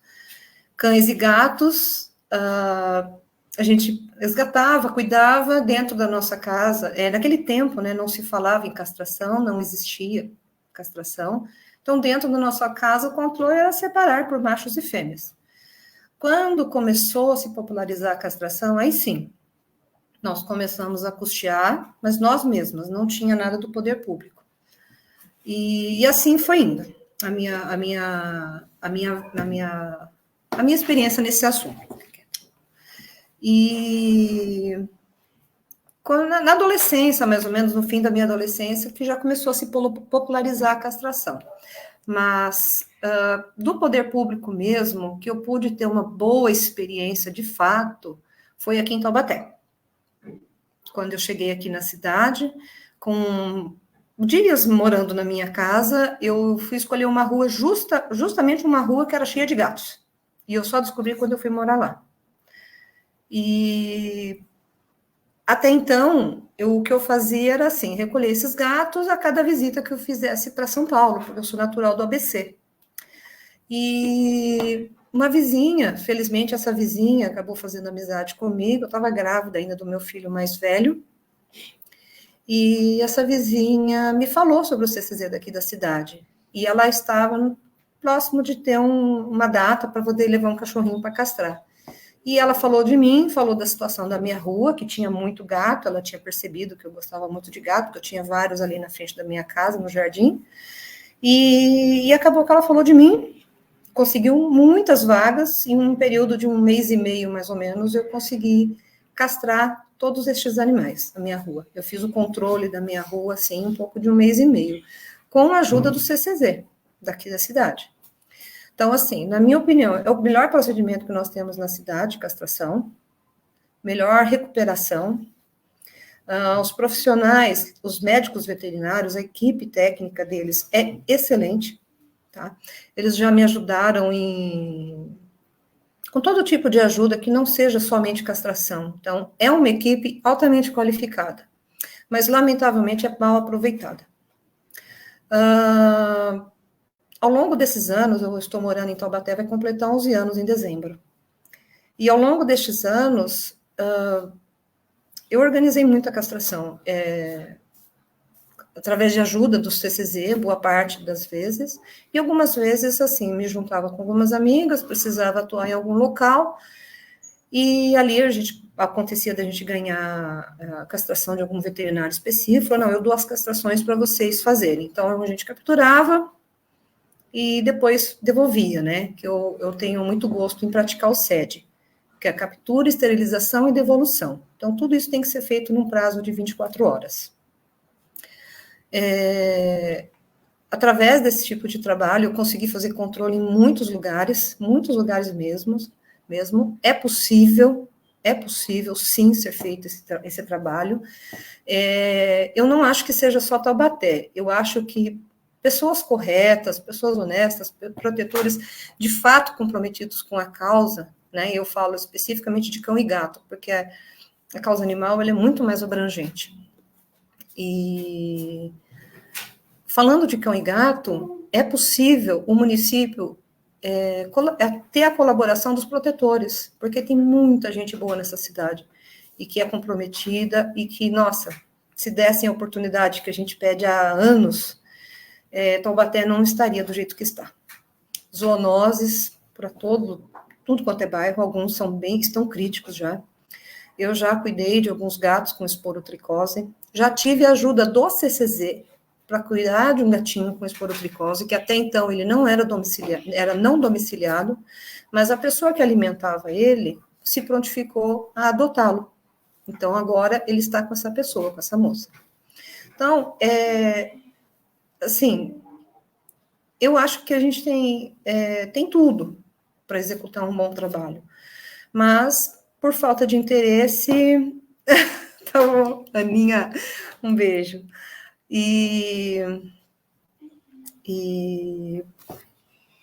Cães e gatos, a gente resgatava, cuidava dentro da nossa casa. Naquele tempo, né, não se falava em castração, não existia castração. Então, dentro da nossa casa, o controle era separar por machos e fêmeas. Quando começou a se popularizar a castração, aí sim, nós começamos a custear, mas nós mesmas, não tinha nada do poder público. E assim foi indo a minha experiência nesse assunto. E na adolescência, mais ou menos no fim da minha adolescência, que já começou a se popularizar a castração. Mas do poder público mesmo, que eu pude ter uma boa experiência de fato, foi aqui em Taubaté. Quando eu cheguei aqui na cidade, com dias morando na minha casa, eu fui escolher uma rua, justamente uma rua que era cheia de gatos. E eu só descobri quando eu fui morar lá. E até então, o que eu fazia era assim, recolher esses gatos a cada visita que eu fizesse para São Paulo, porque eu sou natural do ABC. E uma vizinha, felizmente essa vizinha acabou fazendo amizade comigo, eu estava grávida ainda do meu filho mais velho, e essa vizinha me falou sobre o CCZ daqui da cidade, e ela estava próximo de ter uma data para poder levar um cachorrinho para castrar. E ela falou de mim, falou da situação da minha rua, que tinha muito gato, ela tinha percebido que eu gostava muito de gato, porque eu tinha vários ali na frente da minha casa, no jardim, e acabou que ela falou de mim, conseguiu muitas vagas, em um período de 1 mês e meio, mais ou menos, eu consegui castrar todos estes animais na minha rua. Eu fiz o controle da minha rua, assim, um pouco de 1 mês e meio, com a ajuda do CCZ, daqui da cidade. Então, assim, na minha opinião, é o melhor procedimento que nós temos na cidade, castração, melhor recuperação. Os profissionais, os médicos veterinários, a equipe técnica deles é excelente, tá? Eles já me ajudaram com todo tipo de ajuda que não seja somente castração. Então, é uma equipe altamente qualificada, mas, lamentavelmente, é mal aproveitada. Ao longo desses anos, eu estou morando em Taubaté, vai completar 11 anos em dezembro. E ao longo destes anos, eu organizei muita castração, através de ajuda do CCZ, boa parte das vezes, e algumas vezes, assim, me juntava com algumas amigas, precisava atuar em algum local, e ali acontecia da gente ganhar a castração de algum veterinário específico, não, eu dou as castrações para vocês fazerem. Então, a gente capturava, e depois devolvia, né, que eu tenho muito gosto em praticar o SED, que é captura, esterilização e devolução. Então, tudo isso tem que ser feito num prazo de 24 horas. Através desse tipo de trabalho, eu consegui fazer controle em muitos lugares mesmo. É possível, sim, ser feito esse trabalho. Eu não acho que seja só Taubaté, eu acho que pessoas corretas, pessoas honestas, protetores de fato comprometidos com a causa, né? Eu falo especificamente de cão e gato, porque a causa animal ela é muito mais abrangente. E falando de cão e gato, é possível o município ter a colaboração dos protetores, porque tem muita gente boa nessa cidade, e que é comprometida, e que, nossa, se dessem a oportunidade que a gente pede há anos, Taubaté não estaria do jeito que está. Zoonoses para tudo quanto é bairro, alguns estão críticos já. Eu já cuidei de alguns gatos com esporotricose, já tive a ajuda do CCZ para cuidar de um gatinho com esporotricose, que até então ele não era domiciliado, era não domiciliado, mas a pessoa que alimentava ele se prontificou a adotá-lo. Então, agora ele está com essa pessoa, com essa moça. Então, assim, eu acho que a gente tem tudo para executar um bom trabalho, mas, por falta de interesse, tá bom, Aninha, um beijo.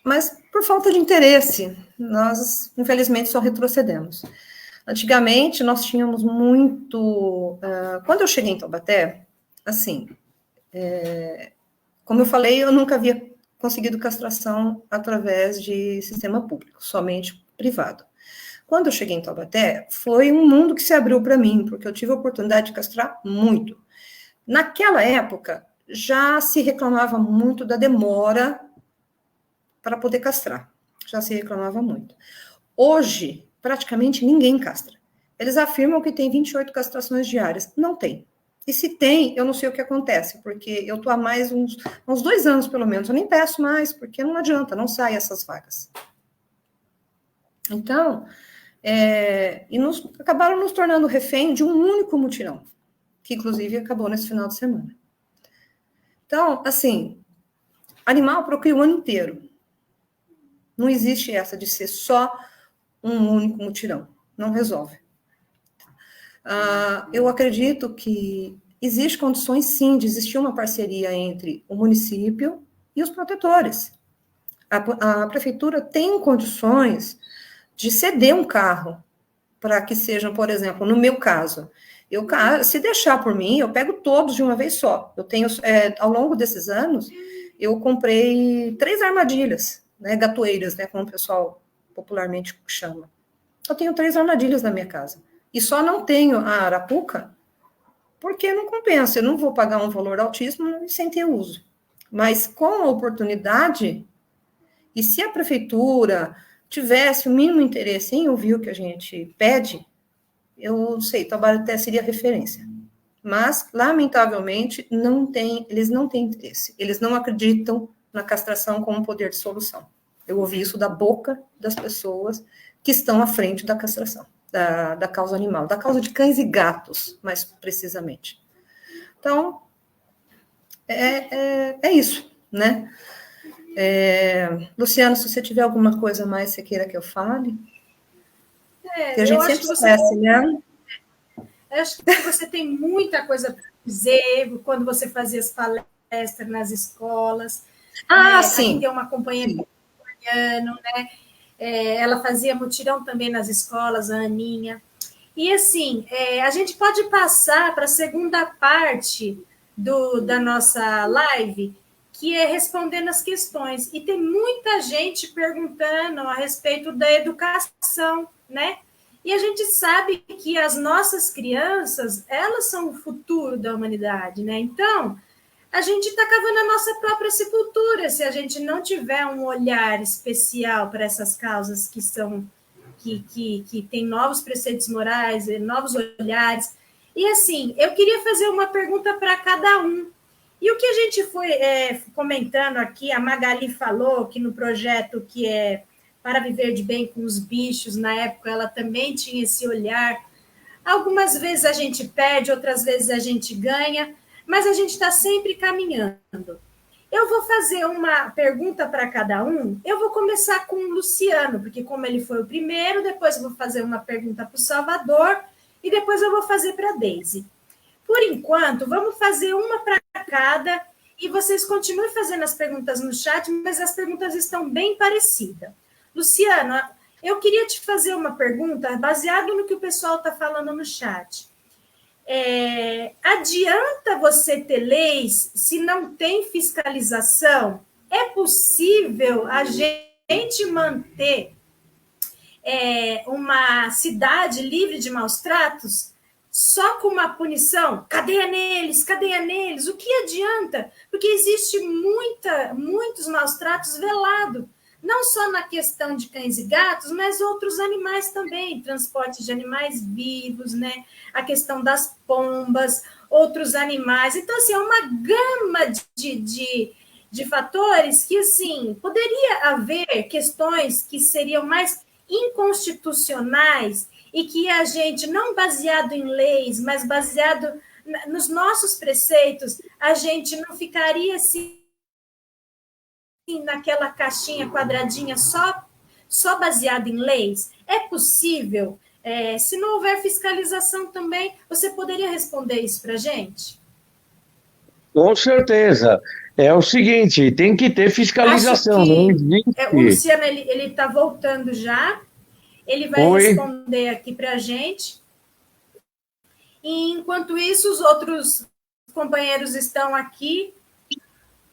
Mas, por falta de interesse, nós, infelizmente, só retrocedemos. Antigamente, nós tínhamos muito... quando eu cheguei em Taubaté, assim, como eu falei, eu nunca havia conseguido castração através de sistema público, somente privado. Quando eu cheguei em Taubaté, foi um mundo que se abriu para mim, porque eu tive a oportunidade de castrar muito. Naquela época, já se reclamava muito da demora para poder castrar. Já se reclamava muito. Hoje, praticamente ninguém castra. Eles afirmam que tem 28 castrações diárias. Não tem. E se tem, eu não sei o que acontece, porque eu estou há mais uns 2 anos, pelo menos. Eu nem peço mais, porque não adianta, não saem essas vagas. Então, acabaram nos tornando refém de um único mutirão, que inclusive acabou nesse final de semana. Então, assim, animal procria o ano inteiro. Não existe essa de ser só um único mutirão. Não resolve. Eu acredito que existe condições, sim, de existir uma parceria entre o município e os protetores. A prefeitura tem condições de ceder um carro para que sejam, por exemplo, no meu caso, se deixar por mim, eu pego todos de uma vez só. Eu tenho, ao longo desses anos, eu comprei 3 armadilhas, né, gatoeiras, né, como o pessoal popularmente chama. Eu tenho 3 armadilhas na minha casa. E só não tenho a arapuca porque não compensa, eu não vou pagar um valor altíssimo sem ter uso. Mas com a oportunidade, e se a prefeitura tivesse o mínimo interesse em ouvir o que a gente pede, eu sei, Taubaté seria referência. Mas, lamentavelmente, eles não têm interesse. Eles não acreditam na castração como poder de solução. Eu ouvi isso da boca das pessoas que estão à frente da castração, da causa animal, da causa de cães e gatos, mais precisamente. Então, é isso, né? Luciano, se você tiver alguma coisa a mais que você queira que eu fale, que a gente sempre esquece, né? Eu acho que você tem muita coisa para dizer quando você fazia as palestras nas escolas. Sim. Aqui tem uma companheira né? Ela fazia mutirão também nas escolas, a Aninha. E assim, a gente pode passar para a segunda parte da nossa live, que é respondendo as questões. E tem muita gente perguntando a respeito da educação, né? E a gente sabe que as nossas crianças, elas são o futuro da humanidade, né? Então, a gente está cavando a nossa própria sepultura se a gente não tiver um olhar especial para essas causas que têm novos preceitos morais, novos olhares. E assim, eu queria fazer uma pergunta para cada um. E o que a gente foi comentando aqui, a Magali falou que no projeto que é Para Viver de Bem com os Bichos, na época ela também tinha esse olhar. Algumas vezes a gente perde, outras vezes a gente ganha, mas a gente está sempre caminhando. Eu vou fazer uma pergunta para cada um. Eu vou começar com o Luciano, porque como ele foi o primeiro, depois eu vou fazer uma pergunta para o Salvador e depois eu vou fazer para a Deise. Por enquanto, vamos fazer uma para cada e vocês continuem fazendo as perguntas no chat, mas as perguntas estão bem parecidas. Luciana, eu queria te fazer uma pergunta baseado no que o pessoal está falando no chat. Adianta você ter leis se não tem fiscalização? É possível a gente manter uma cidade livre de maus tratos só com uma punição? Cadeia neles, o que adianta? Porque existe muitos maus tratos velados, não só na questão de cães e gatos, mas outros animais também, transporte de animais vivos, né? A questão das pombas, outros animais. Então, assim, é uma gama de fatores que, assim, poderia haver questões que seriam mais inconstitucionais e que a gente, não baseado em leis, mas baseado nos nossos preceitos, a gente não ficaria assim naquela caixinha quadradinha só baseado em leis? É possível? Se não houver fiscalização também, você poderia responder isso para a gente? Com certeza. É o seguinte, tem que ter fiscalização. Não existe. O Luciano, ele está voltando já. Ele vai responder aqui para a gente. E, enquanto isso, os outros companheiros estão aqui.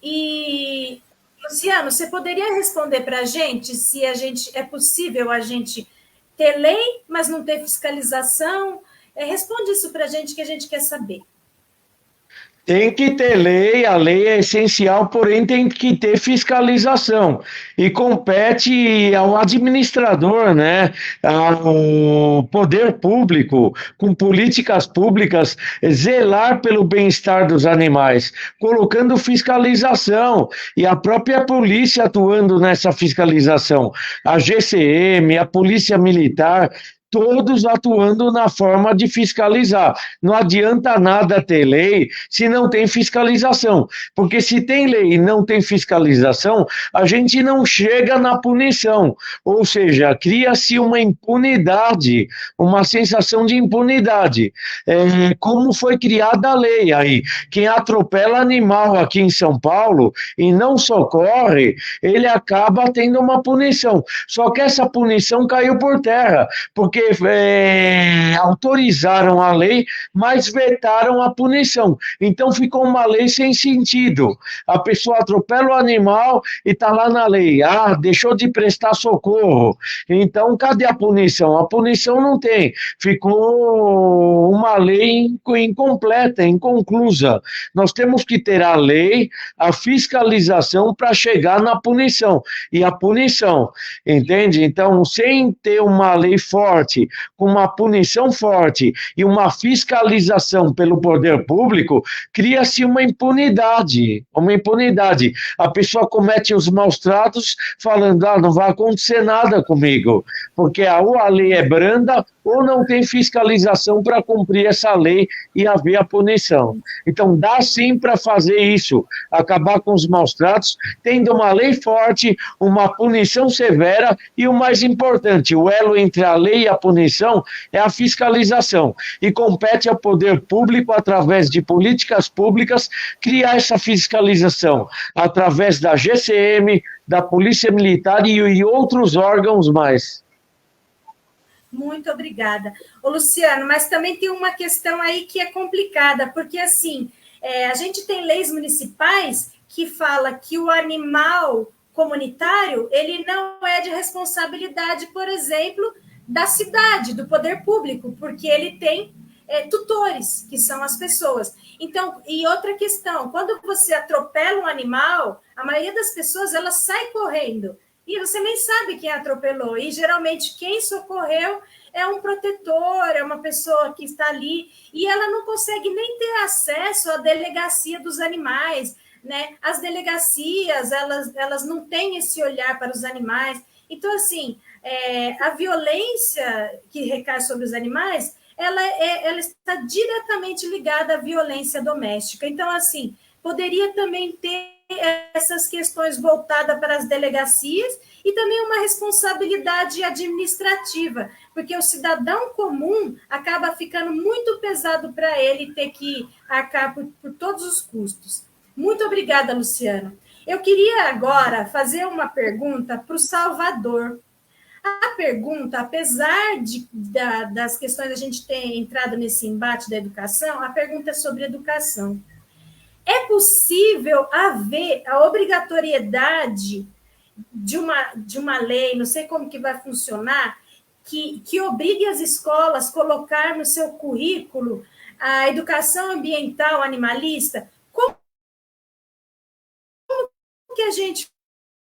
E, Luciano, você poderia responder para a gente se é possível a gente ter lei, mas não ter fiscalização? Responde isso para a gente que a gente quer saber. Tem que ter lei, a lei é essencial, porém tem que ter fiscalização. E compete ao administrador, né, ao poder público, com políticas públicas, zelar pelo bem-estar dos animais, colocando fiscalização e a própria polícia atuando nessa fiscalização. A GCM, a Polícia Militar, todos atuando na forma de fiscalizar. Não adianta nada ter lei se não tem fiscalização, porque se tem lei e não tem fiscalização, a gente não chega na punição, ou seja, cria-se uma impunidade, uma sensação de impunidade. Como foi criada a lei aí, quem atropela animal aqui em São Paulo e não socorre, ele acaba tendo uma punição, só que essa punição caiu por terra, porque porque autorizaram a lei, mas vetaram a punição. Então ficou uma lei sem sentido. A pessoa atropela o animal e está lá na lei. Ah, deixou de prestar socorro. Então, cadê a punição? A punição não tem. Ficou uma lei incompleta, inconclusa. Nós temos que ter a lei, a fiscalização para chegar na punição. E a punição, entende? Então, sem ter uma lei forte, com uma punição forte e uma fiscalização pelo poder público, cria-se uma impunidade. Uma impunidade. A pessoa comete os maus tratos falando, não vai acontecer nada comigo, porque ou a lei é branda ou não tem fiscalização para cumprir essa lei e haver a punição. Então, dá sim para fazer isso, acabar com os maus tratos, tendo uma lei forte, uma punição severa e, o mais importante, o elo entre a lei e a punição é a fiscalização. E compete ao poder público, através de políticas públicas, criar essa fiscalização, através da GCM, da Polícia Militar e outros órgãos mais. Muito obrigada. Ô, Luciano, mas também tem uma questão aí que é complicada, porque, assim, a gente tem leis municipais que fala que o animal comunitário, ele não é de responsabilidade, por exemplo, da cidade, do poder público, porque ele tem tutores, que são as pessoas. Então, e outra questão, quando você atropela um animal, a maioria das pessoas, ela sai correndo, e você nem sabe quem atropelou, e geralmente quem socorreu é um protetor, é uma pessoa que está ali, e ela não consegue nem ter acesso à delegacia dos animais, né? As delegacias, elas não têm esse olhar para os animais. Então, assim, a violência que recai sobre os animais, ela está diretamente ligada à violência doméstica. Então, assim, poderia também ter essas questões voltadas para as delegacias e também uma responsabilidade administrativa, porque o cidadão comum acaba ficando muito pesado para ele ter que arcar por todos os custos. Muito obrigada, Luciano. Eu queria agora fazer uma pergunta para o Salvador. A pergunta, apesar das questões da gente ter entrado nesse embate da educação, a pergunta é sobre educação. É possível haver a obrigatoriedade de uma lei, não sei como que vai funcionar, que obrigue as escolas a colocar no seu currículo a educação ambiental animalista? Como que a gente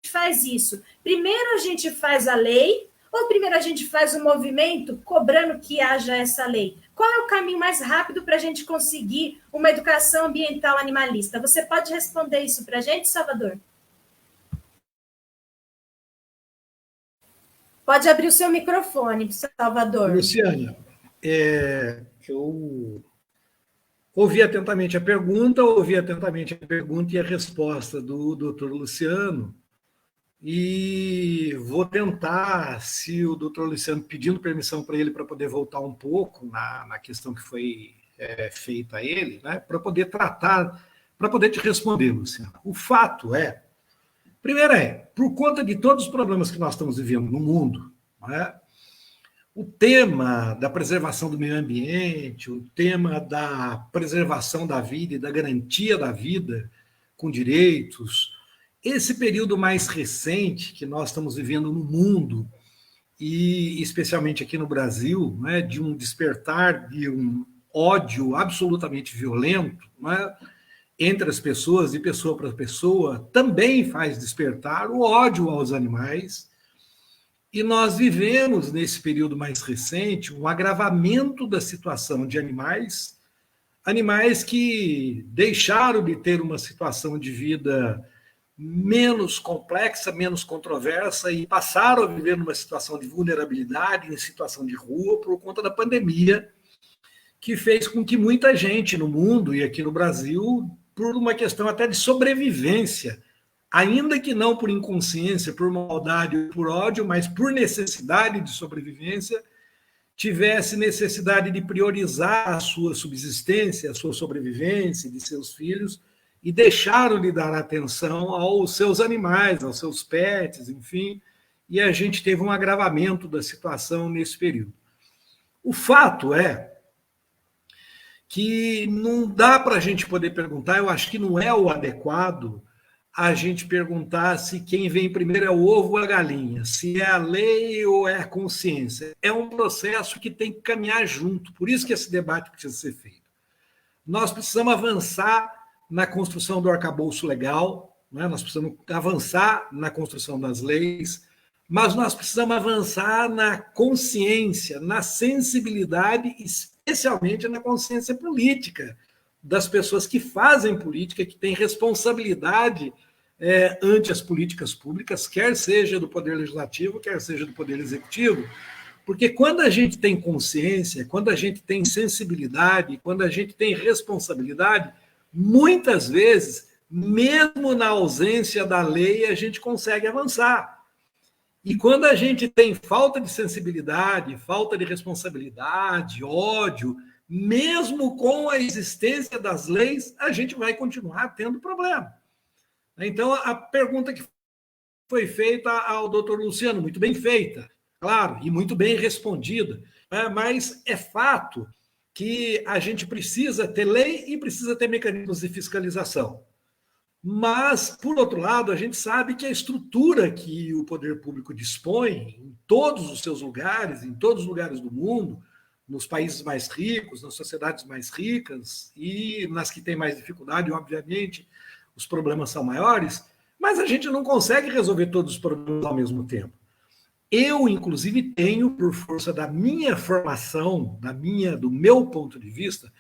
faz isso? Primeiro a gente faz a lei, ou primeiro a gente faz um movimento cobrando que haja essa lei? Qual é o caminho mais rápido para a gente conseguir uma educação ambiental animalista? Você pode responder isso para a gente, Salvador? Pode abrir o seu microfone, Salvador. Luciana, eu ouvi atentamente a pergunta e a resposta do doutor Luciano, e vou tentar, se o doutor Luciano pedindo permissão para ele para poder voltar um pouco na questão que foi feita a ele, né, para poder tratar, para poder te responder, Luciano. O fato primeiro por conta de todos os problemas que nós estamos vivendo no mundo, né, o tema da preservação do meio ambiente, o tema da preservação da vida e da garantia da vida com direitos, esse período mais recente que nós estamos vivendo no mundo, e especialmente aqui no Brasil, né, de um despertar de um ódio absolutamente violento, né, entre as pessoas, de pessoa para pessoa, também faz despertar o ódio aos animais. E nós vivemos, nesse período mais recente, um agravamento da situação de animais que deixaram de ter uma situação de vida menos complexa, menos controversa, e passaram a viver numa situação de vulnerabilidade, em situação de rua, por conta da pandemia, que fez com que muita gente no mundo e aqui no Brasil, por uma questão até de sobrevivência, ainda que não por inconsciência, por maldade ou por ódio, mas por necessidade de sobrevivência, tivesse necessidade de priorizar a sua subsistência, a sua sobrevivência de seus filhos, e deixaram de dar atenção aos seus animais, aos seus pets, enfim, e a gente teve um agravamento da situação nesse período. O fato é que não dá para a gente poder perguntar, eu acho que não é o adequado a gente perguntar se quem vem primeiro é o ovo ou a galinha, se é a lei ou é a consciência. É um processo que tem que caminhar junto, por isso que esse debate precisa ser feito. Nós precisamos avançar na construção do arcabouço legal, né? Nós precisamos avançar na construção das leis, mas nós precisamos avançar na consciência, na sensibilidade, especialmente na consciência política das pessoas que fazem política, que têm responsabilidade ante as políticas públicas, quer seja do Poder Legislativo, quer seja do Poder Executivo, porque quando a gente tem consciência, quando a gente tem sensibilidade, quando a gente tem responsabilidade, muitas vezes, mesmo na ausência da lei, a gente consegue avançar. E quando a gente tem falta de sensibilidade, falta de responsabilidade, ódio, mesmo com a existência das leis, a gente vai continuar tendo problema. Então, a pergunta que foi feita ao doutor Luciano, muito bem feita, claro, e muito bem respondida, mas é fato que a gente precisa ter lei e precisa ter mecanismos de fiscalização. Mas, por outro lado, a gente sabe que a estrutura que o poder público dispõe em todos os seus lugares, em todos os lugares do mundo, nos países mais ricos, nas sociedades mais ricas e nas que têm mais dificuldade, obviamente, os problemas são maiores, mas a gente não consegue resolver todos os problemas ao mesmo tempo. Eu, inclusive, tenho, por força da minha formação, do meu ponto de vista,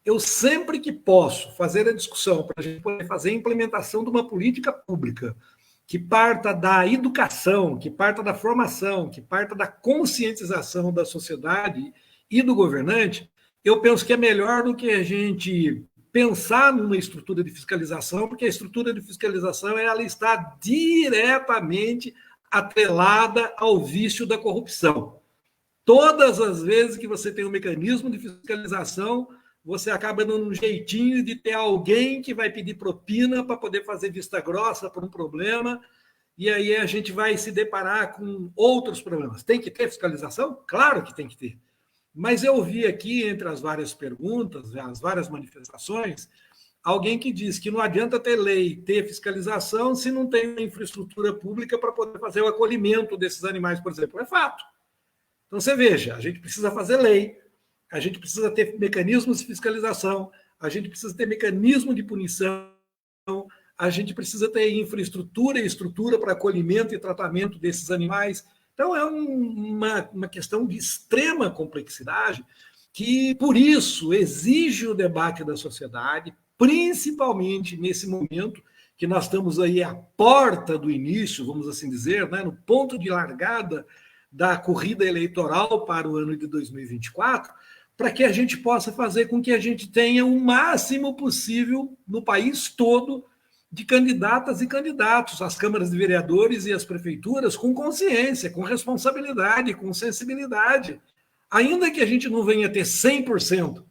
eu sempre que posso fazer a discussão para a gente poder fazer a implementação de uma política pública que parta da educação, que parta da formação, que parta da conscientização da sociedade e do governante, eu penso que é melhor do que a gente pensar numa estrutura de fiscalização, porque a estrutura de fiscalização ela está diretamente atrelada ao vício da corrupção. Todas as vezes que você tem um mecanismo de fiscalização, você acaba dando um jeitinho de ter alguém que vai pedir propina para poder fazer vista grossa por um problema, e aí a gente vai se deparar com outros problemas. Tem que ter fiscalização? Claro que tem que ter. Mas eu vi aqui, entre as várias perguntas, as várias manifestações, alguém que diz que não adianta ter lei, ter fiscalização, se não tem uma infraestrutura pública para poder fazer o acolhimento desses animais, por exemplo. É fato. Então, você veja, a gente precisa fazer lei, a gente precisa ter mecanismos de fiscalização, a gente precisa ter mecanismo de punição, a gente precisa ter infraestrutura e estrutura para acolhimento e tratamento desses animais. Então, é uma questão de extrema complexidade que, por isso, exige o debate da sociedade, principalmente nesse momento que nós estamos aí à porta do início, vamos assim dizer, né, no ponto de largada da corrida eleitoral para o ano de 2024, para que a gente possa fazer com que a gente tenha o máximo possível no país todo de candidatas e candidatos às câmaras de vereadores e às prefeituras com consciência, com responsabilidade, com sensibilidade. Ainda que a gente não venha ter 100%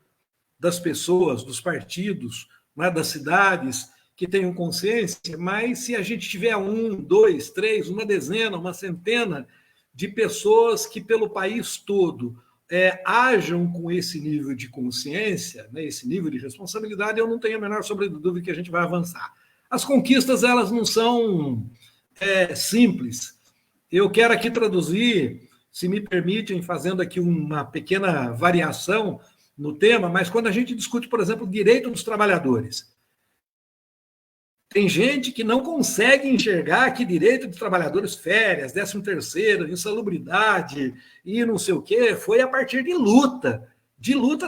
das pessoas, dos partidos, né, das cidades que tenham consciência, mas se a gente tiver 1, 2, 3, uma dezena, uma centena de pessoas que pelo país todo ajam com esse nível de consciência, né, esse nível de responsabilidade, eu não tenho a menor dúvida que a gente vai avançar. As conquistas, elas não são simples. Eu quero aqui traduzir, se me permitem, fazendo aqui uma pequena variação no tema, mas quando a gente discute, por exemplo, o direito dos trabalhadores, tem gente que não consegue enxergar que direito dos trabalhadores, férias, 13º, insalubridade e não sei o quê, foi a partir de luta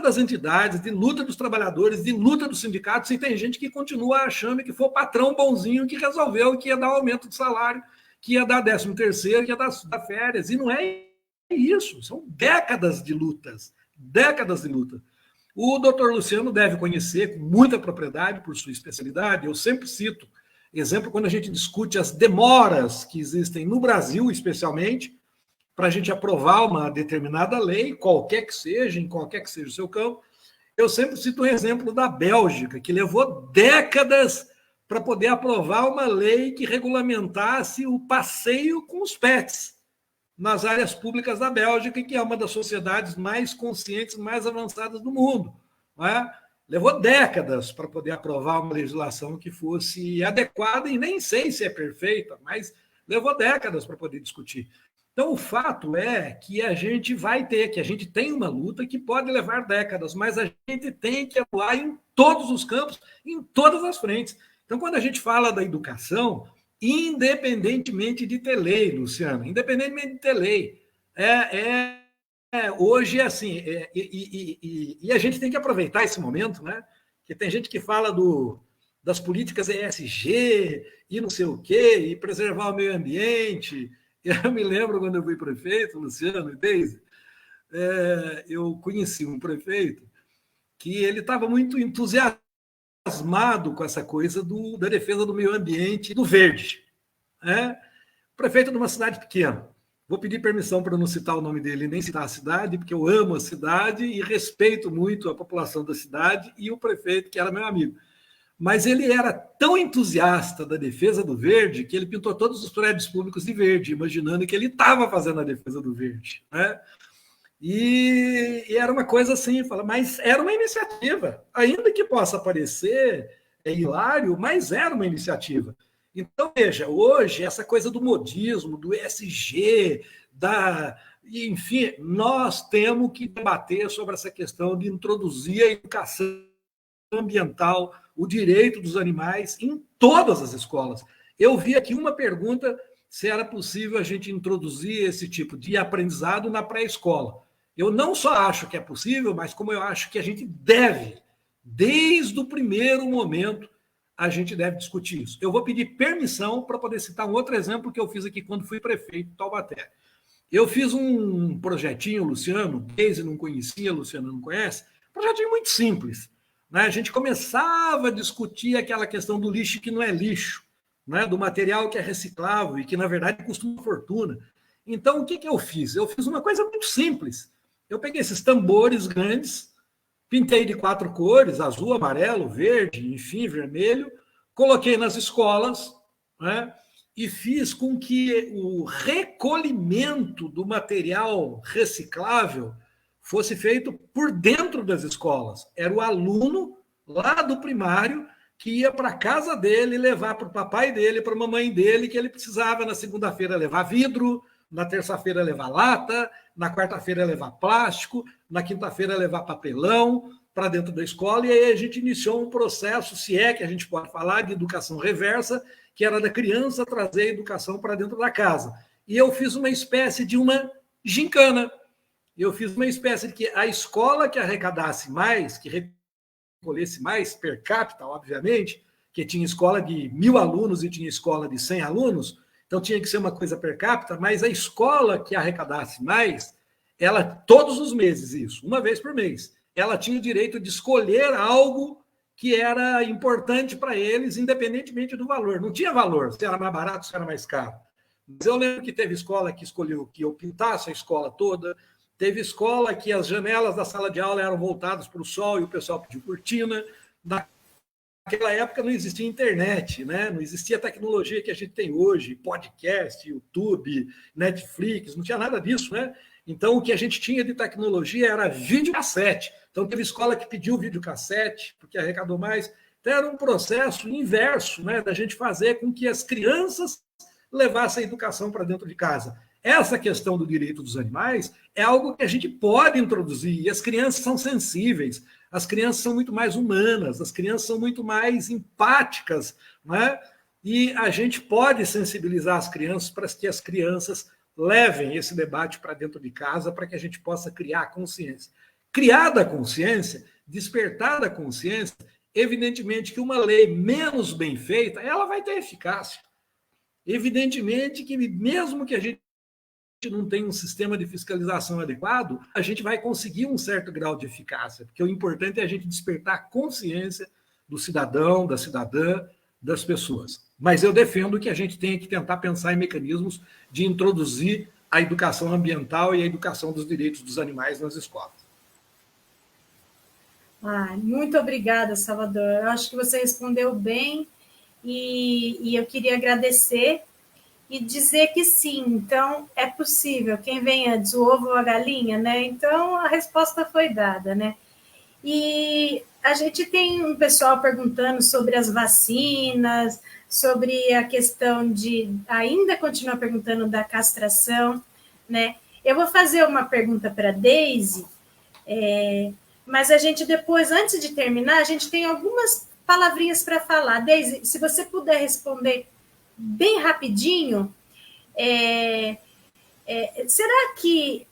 das entidades, de luta dos trabalhadores, de luta dos sindicatos, e tem gente que continua achando que foi o patrão bonzinho que resolveu que ia dar aumento de salário, que ia dar 13º, que ia dar férias, e não é isso, são décadas de lutas, décadas de luta. O doutor Luciano deve conhecer com muita propriedade, por sua especialidade, eu sempre cito exemplo quando a gente discute as demoras que existem no Brasil, especialmente, para a gente aprovar uma determinada lei, qualquer que seja, em qualquer que seja o seu campo. Eu sempre cito um exemplo da Bélgica, que levou décadas para poder aprovar uma lei que regulamentasse o passeio com os pets. nas áreas públicas da Bélgica, que é uma das sociedades mais conscientes, mais avançadas do mundo. Não é? Levou décadas para poder aprovar uma legislação que fosse adequada, e nem sei se é perfeita, mas levou décadas para poder discutir. Então, o fato é que a gente vai ter, que a gente tem uma luta que pode levar décadas, mas a gente tem que atuar em todos os campos, em todas as frentes. Então, quando a gente fala da educação, independentemente de ter lei, Luciano, independentemente de ter lei, hoje é assim, e a gente tem que aproveitar esse momento, né? Que tem gente que fala das políticas ESG e não sei o quê, e preservar o meio ambiente. Eu me lembro quando eu fui prefeito, Luciano e Deise, eu conheci um prefeito que ele estava muito entusiasmado com essa coisa da defesa do meio ambiente e do verde. Prefeito de uma cidade pequena. Vou pedir permissão para não citar o nome dele, nem citar a cidade, porque eu amo a cidade e respeito muito a população da cidade e o prefeito, que era meu amigo. Mas ele era tão entusiasta da defesa do verde que ele pintou todos os prédios públicos de verde, imaginando que ele estava fazendo a defesa do verde. Né? E era uma coisa assim, mas era uma iniciativa, ainda que possa parecer hilário, mas era uma iniciativa. Então, veja, hoje, essa coisa do modismo, do ESG, enfim, nós temos que debater sobre essa questão de introduzir a educação ambiental, o direito dos animais em todas as escolas. Eu vi aqui uma pergunta se era possível a gente introduzir esse tipo de aprendizado na pré-escola. Eu não só acho que é possível, mas como eu acho que a gente deve, desde o primeiro momento, a gente deve discutir isso. Eu vou pedir permissão para poder citar um outro exemplo que eu fiz aqui quando fui prefeito de Taubaté. Eu fiz um projetinho, Luciano, Deise não conhecia, Luciano não conhece, projetinho muito simples. Né? A gente começava a discutir aquela questão do lixo que não é lixo, né? Do material que é reciclável e que, na verdade, custa uma fortuna. Então, o que eu fiz? Eu fiz uma coisa muito simples. Eu peguei esses tambores grandes, pintei de 4 cores, azul, amarelo, verde, enfim, vermelho, coloquei nas escolas, né? E fiz com que o recolhimento do material reciclável fosse feito por dentro das escolas. Era o aluno lá do primário que ia para a casa dele levar para o papai dele, para a mamãe dele, que ele precisava na segunda-feira levar vidro, na terça-feira levar lata, na quarta-feira levar plástico, na quinta-feira levar papelão para dentro da escola, e aí a gente iniciou um processo, se é que a gente pode falar, de educação reversa, que era da criança trazer a educação para dentro da casa. E eu fiz uma espécie de uma gincana. Eu fiz uma espécie de que a escola que arrecadasse mais, que recolhesse mais per capita, obviamente, que tinha escola de 1.000 alunos e tinha escola de 100 alunos, então tinha que ser uma coisa per capita, mas a escola que arrecadasse mais, ela, todos os meses, isso, uma vez por mês, ela tinha o direito de escolher algo que era importante para eles, independentemente do valor. Não tinha valor, se era mais barato, se era mais caro. Mas eu lembro que teve escola que escolheu que eu pintasse a escola toda, teve escola que as janelas da sala de aula eram voltadas para o sol e o pessoal pediu cortina. Naquela época não existia internet, né? Não existia a tecnologia que a gente tem hoje, podcast, YouTube, Netflix, não tinha nada disso, né? Então, o que a gente tinha de tecnologia era videocassete. Então, teve escola que pediu videocassete, porque arrecadou mais. Então, era um processo inverso, né, da gente fazer com que as crianças levassem a educação para dentro de casa. Essa questão do direito dos animais é algo que a gente pode introduzir, e as crianças são sensíveis, as crianças são muito mais humanas, as crianças são muito mais empáticas, né? E a gente pode sensibilizar as crianças para que as crianças levem esse debate para dentro de casa, para que a gente possa criar consciência. Criada a consciência, despertada a consciência, evidentemente que uma lei menos bem feita, ela vai ter eficácia. Evidentemente que mesmo que a gente não tenha um sistema de fiscalização adequado, a gente vai conseguir um certo grau de eficácia, porque o importante é a gente despertar a consciência do cidadão, da cidadã, das pessoas. Mas eu defendo que a gente tenha que tentar pensar em mecanismos de introduzir a educação ambiental e a educação dos direitos dos animais nas escolas. Muito obrigada, Salvador. Eu acho que você respondeu bem e eu queria agradecer e dizer que sim, então é possível. Quem vem antes, o ovo ou a galinha, né? Então a resposta foi dada, né? E a gente tem um pessoal perguntando sobre as vacinas, sobre a questão de ainda continuar perguntando da castração, né? Eu vou fazer uma pergunta para a Deise, mas a gente depois, antes de terminar, a gente tem algumas palavrinhas para falar. Deise, se você puder responder bem rapidinho, será que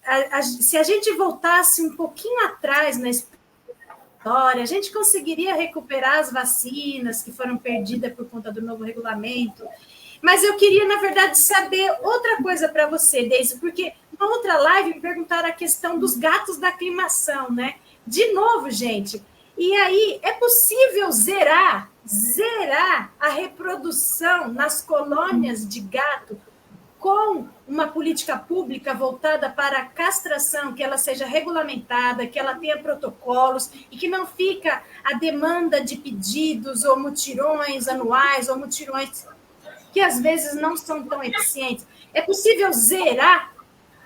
se a gente voltasse um pouquinho atrás na história, a gente conseguiria recuperar as vacinas que foram perdidas por conta do novo regulamento? Mas eu queria, na verdade, saber outra coisa para você, Deise, porque na outra live me perguntaram a questão dos gatos da aclimação, né? De novo, gente. E aí, é possível zerar a reprodução nas colônias de gato com uma política pública voltada para a castração, que ela seja regulamentada, que ela tenha protocolos e que não fica a demanda de pedidos ou mutirões anuais ou mutirões que às vezes não são tão eficientes. É possível zerar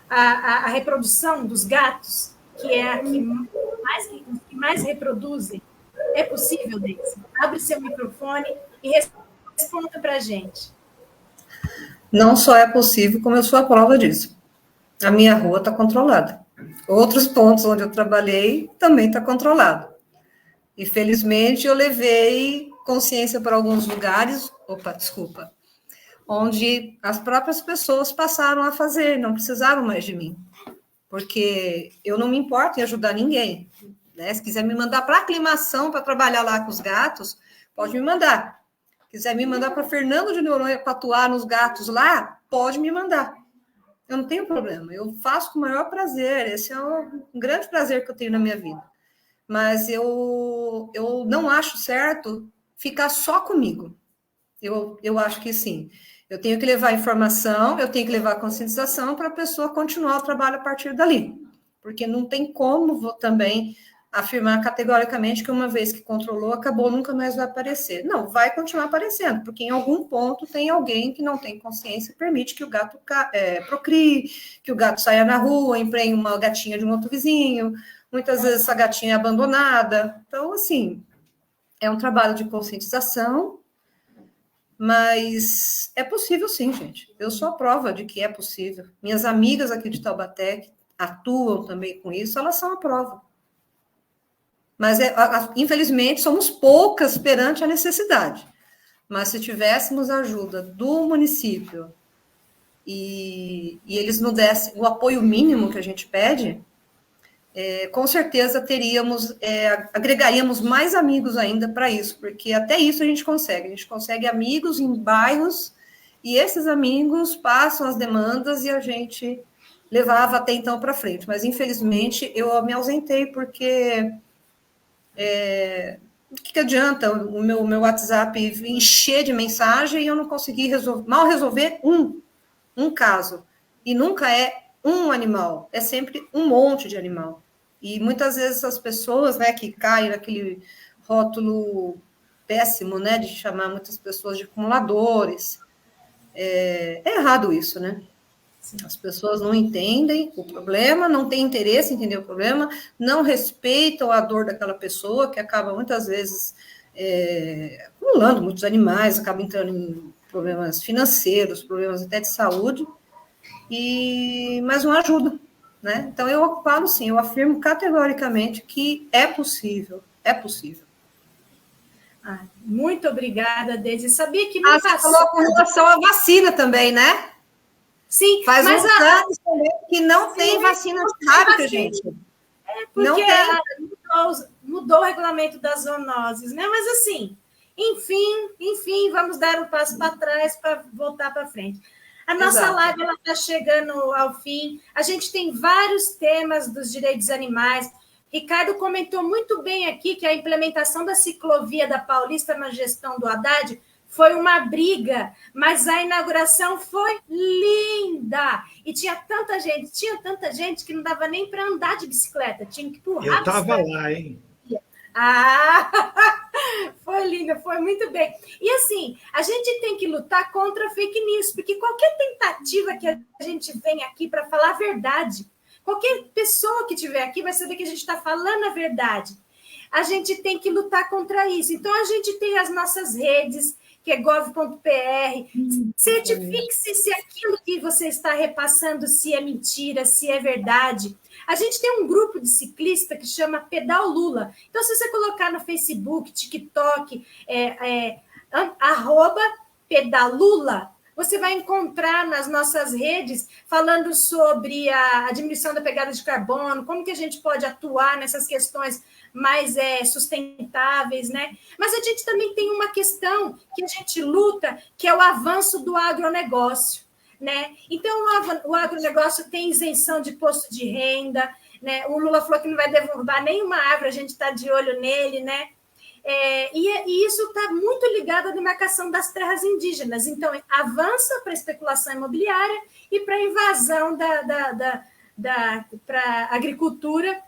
a reprodução dos gatos, que é a que mais reproduzem? É possível, Deise? Abre seu microfone e responda para a gente. Não só é possível, como eu sou a prova disso. A minha rua está controlada. Outros pontos onde eu trabalhei também está controlado. E, felizmente, eu levei consciência para alguns lugares, onde as próprias pessoas passaram a fazer, não precisaram mais de mim. Porque eu não me importo em ajudar ninguém, né? Se quiser me mandar para aclimação, para trabalhar lá com os gatos, pode me mandar. Quiser me mandar para Fernando de Noronha para atuar nos gatos lá, pode me mandar. Eu não tenho problema, eu faço com o maior prazer. Esse é um grande prazer que eu tenho na minha vida. Mas eu não acho certo ficar só comigo. Eu acho que sim. Eu tenho que levar informação, eu tenho que levar conscientização para a pessoa continuar o trabalho a partir dali. Porque não tem como também afirmar categoricamente que uma vez que controlou, acabou, nunca mais vai aparecer. Não, vai continuar aparecendo, porque em algum ponto tem alguém que não tem consciência e permite que o gato procrie, que o gato saia na rua, emprenhe uma gatinha de um outro vizinho, muitas vezes essa gatinha é abandonada. Então, assim, é um trabalho de conscientização, mas é possível sim, gente. Eu sou a prova de que é possível. Minhas amigas aqui de Taubaté, que atuam também com isso, elas são a prova. Mas, infelizmente, somos poucas perante a necessidade. Mas se tivéssemos a ajuda do município e eles nos dessem o apoio mínimo que a gente pede, com certeza agregaríamos mais amigos ainda para isso, porque até isso a gente consegue amigos em bairros, e esses amigos passam as demandas e a gente levava até então para frente. Mas, infelizmente, eu me ausentei, porque o que adianta o meu WhatsApp encher de mensagem e eu não consegui mal resolver um caso. E nunca é um animal, é sempre um monte de animal. E muitas vezes as pessoas, né, que caem naquele rótulo péssimo, né, de chamar muitas pessoas de acumuladores, é errado isso, né? As pessoas não entendem o problema, não têm interesse em entender o problema, não respeitam a dor daquela pessoa, que acaba muitas vezes acumulando muitos animais, acaba entrando em problemas financeiros, problemas até de saúde, mas não ajuda, né? Então, eu falo sim, eu afirmo categoricamente que é possível, é possível. Muito obrigada, Deise. Sabia que não passou... Você falou com relação à vacina também, né? Sim, faz uns anos também que não tem vacina de fábrica, gente. Porque não tem. Mudou o regulamento das zoonoses, né? Mas assim, enfim, vamos dar um passo para trás para voltar para frente. A nossa live está chegando ao fim. A gente tem vários temas dos direitos animais. Ricardo comentou muito bem aqui que a implementação da ciclovia da Paulista na gestão do Haddad foi uma briga, mas a inauguração foi linda. E tinha tanta gente que não dava nem para andar de bicicleta, tinha que empurrar. Eu estava lá, hein? Foi linda, foi muito bem. E assim, a gente tem que lutar contra fake news, porque qualquer tentativa que a gente vem aqui para falar a verdade, qualquer pessoa que estiver aqui vai saber que a gente está falando a verdade. A gente tem que lutar contra isso. Então, a gente tem as nossas redes, que é gov.br. Certifique-se se aquilo que você está repassando, se é mentira, se é verdade. A gente tem um grupo de ciclista que chama Pedal Lula. Então, se você colocar no Facebook, TikTok, @pedalula, você vai encontrar nas nossas redes falando sobre a diminuição da pegada de carbono, como que a gente pode atuar nessas questões mais sustentáveis, né? Mas a gente também tem uma questão que a gente luta, que é o avanço do agronegócio, né? Então, o agronegócio tem isenção de imposto de renda, né? O Lula falou que não vai derrubar nenhuma árvore, a gente está de olho nele, né? E isso está muito ligado à demarcação das terras indígenas. Então, avança para a especulação imobiliária e para a invasão para a agricultura,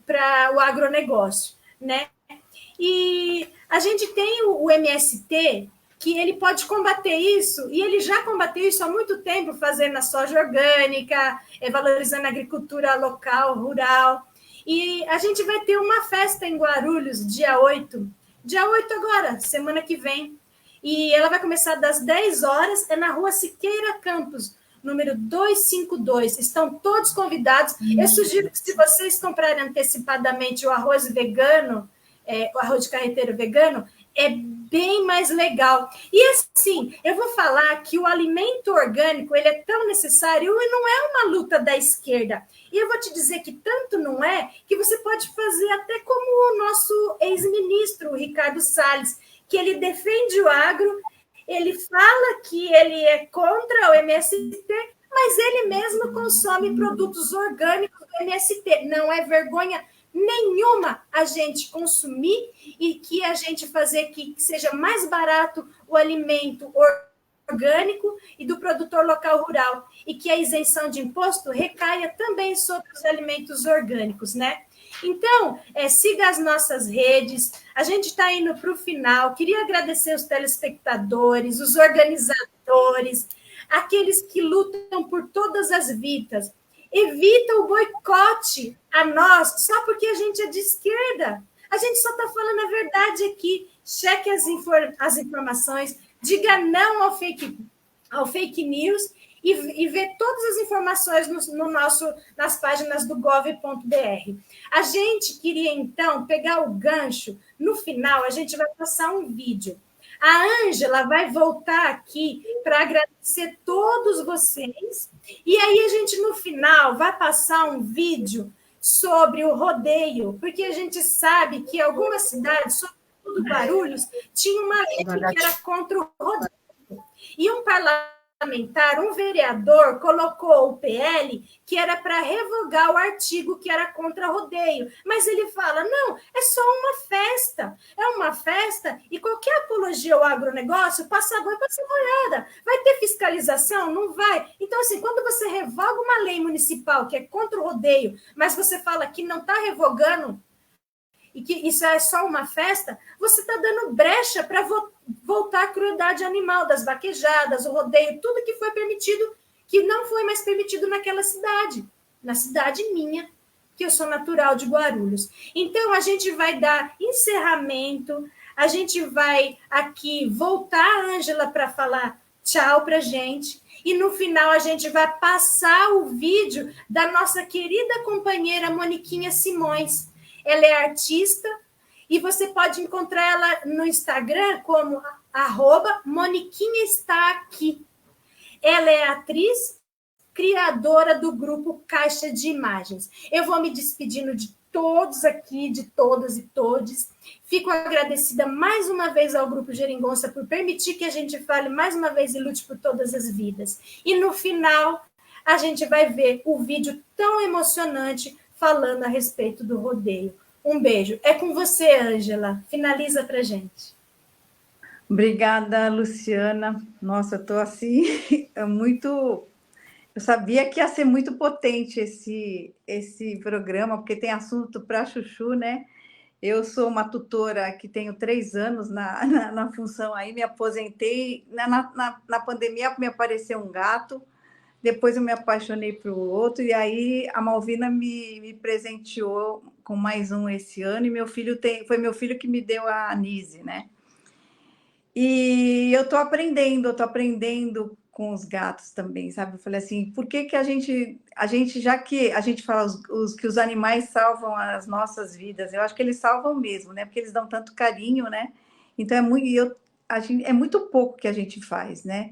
para o agronegócio, né? E a gente tem o MST, que ele pode combater isso, e ele já combateu isso há muito tempo, fazendo a soja orgânica, valorizando a agricultura local, rural. E a gente vai ter uma festa em Guarulhos, dia 8 agora, semana que vem. E ela vai começar das 10 horas, é na rua Siqueira Campos, número 252. Estão todos convidados. Eu sugiro que, se vocês comprarem antecipadamente o arroz vegano, o arroz de carreteiro vegano, é bem mais legal. E assim, eu vou falar que o alimento orgânico, ele é tão necessário e não é uma luta da esquerda. E eu vou te dizer que tanto não é, que você pode fazer até como o nosso ex-ministro, o Ricardo Salles, que ele defende o agro, ele fala que ele é contra o MST, mas ele mesmo consome produtos orgânicos do MST. Não é vergonha nenhuma a gente consumir e que a gente fazer que seja mais barato o alimento orgânico e do produtor local rural, e que a isenção de imposto recaia também sobre os alimentos orgânicos, né? Então, siga as nossas redes, a gente está indo para o final. Queria agradecer os telespectadores, os organizadores, aqueles que lutam por todas as vidas. Evita o boicote a nós, só porque a gente é de esquerda. A gente só está falando a verdade aqui. Cheque as informações, diga não ao fake news e vê todas as informações nas páginas do gov.br. A gente queria, então, pegar o gancho. No final, a gente vai passar um vídeo. A Ângela vai voltar aqui para agradecer todos vocês. E aí a gente, no final, vai passar um vídeo sobre o rodeio, porque a gente sabe que algumas cidades, sobretudo Guarulhos, tinha uma lei que era contra o rodeio. E um parlamentar, um vereador, colocou o PL que era para revogar o artigo que era contra rodeio. Mas ele fala, não, é só uma festa. É uma festa e qualquer apologia ao agronegócio passa boi, passa boiada. Vai ter fiscalização? Não vai. Então, assim, quando você revoga uma lei municipal que é contra o rodeio, mas você fala que não está revogando e que isso é só uma festa, você está dando brecha para voltar a crueldade animal, das vaquejadas, o rodeio, tudo que foi permitido, que não foi mais permitido naquela cidade, na cidade minha, que eu sou natural de Guarulhos. Então, a gente vai dar encerramento, a gente vai aqui voltar a Ângela para falar tchau para a gente, e no final a gente vai passar o vídeo da nossa querida companheira Moniquinha Simões. Ela é artista e você pode encontrar ela no Instagram como @MoniquinhaEstaAqui. Ela é atriz, criadora do grupo Caixa de Imagens. Eu vou me despedindo de todos aqui, de todas e todes. Fico agradecida mais uma vez ao Grupo Geringonça por permitir que a gente fale mais uma vez e lute por todas as vidas. E no final, a gente vai ver o vídeo tão emocionante falando a respeito do rodeio. Um beijo. É com você, Ângela. Finaliza para a gente. Obrigada, Luciana. Nossa, eu estou assim, muito... Eu sabia que ia ser muito potente esse programa, porque tem assunto para chuchu, né? Eu sou uma tutora que tenho 3 anos na função aí, me aposentei. Na pandemia me apareceu um gato, depois eu me apaixonei por outro, e aí a Malvina me presenteou com mais um esse ano, e foi meu filho que me deu a Anise, né? E eu estou aprendendo com os gatos também, sabe? Eu falei assim, por que que a gente já que a gente fala que os animais salvam as nossas vidas, eu acho que eles salvam mesmo, né? Porque eles dão tanto carinho, né? Então é muito pouco que a gente faz, né?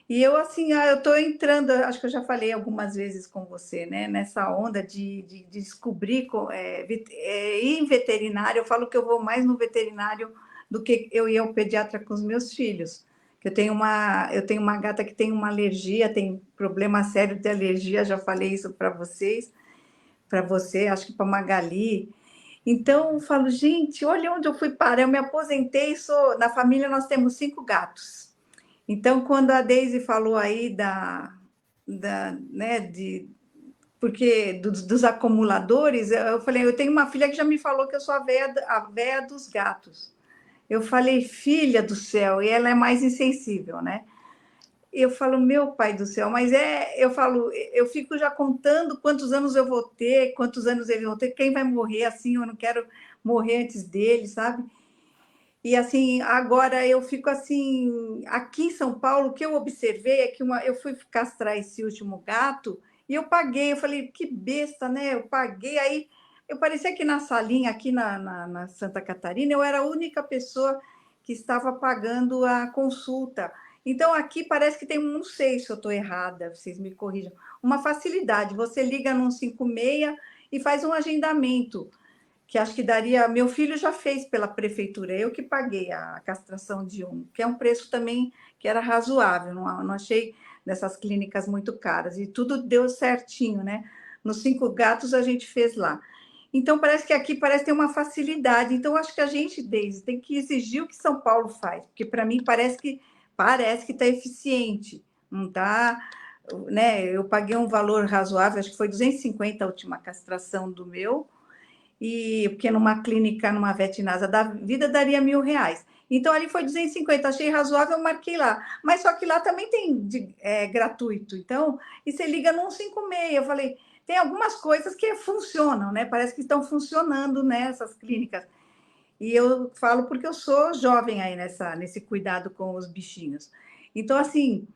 E eu assim, eu estou entrando, acho que eu já falei algumas vezes com você, né? Nessa onda de descobrir, ir em veterinário. Eu falo que eu vou mais no veterinário do que eu ia ao pediatra com os meus filhos. Eu tenho uma gata que tem uma alergia, tem problema sério de alergia, já falei isso para vocês, para você, acho que para Magali. Então, eu falo, gente, olha onde eu fui parar. Eu me aposentei, na família nós temos 5 gatos. Então, quando a Deise falou aí né, porque dos acumuladores, eu falei, eu tenho uma filha que já me falou que eu sou a véia dos gatos. Eu falei, filha do céu, e ela é mais insensível, né? Eu falo, meu pai do céu, mas eu fico já contando quantos anos eu vou ter, quantos anos eles vão ter, quem vai morrer assim, eu não quero morrer antes dele, sabe? E assim, agora eu fico assim, aqui em São Paulo, o que eu observei é que eu fui castrar esse último gato e eu paguei, eu falei, que besta, né? Eu paguei, aí eu parecia que na salinha, aqui na Santa Catarina, eu era a única pessoa que estava pagando a consulta. Então, aqui parece que tem, não sei se eu estou errada, vocês me corrijam, uma facilidade. Você liga no 56 e faz um agendamento, que acho que daria. Meu filho já fez pela prefeitura, eu que paguei a castração de um, que é um preço também que era razoável, não achei dessas clínicas muito caras, e tudo deu certinho, né? Nos 5 gatos a gente fez lá. Então, parece que aqui ter uma facilidade. Então, acho que a gente, Deise, tem que exigir o que São Paulo faz, porque para mim parece que está eficiente, não está, né? Eu paguei um valor razoável, acho que foi 250 a última castração do meu, e porque numa clínica, numa Vetinasa da vida, daria R$1.000. Então, ali foi 250, achei razoável, eu marquei lá. Mas só que lá também tem gratuito. Então, e você liga no 156, eu falei, tem algumas coisas que funcionam, né? Parece que estão funcionando nessas clínicas. E eu falo porque eu sou jovem aí nesse cuidado com os bichinhos. Então, assim,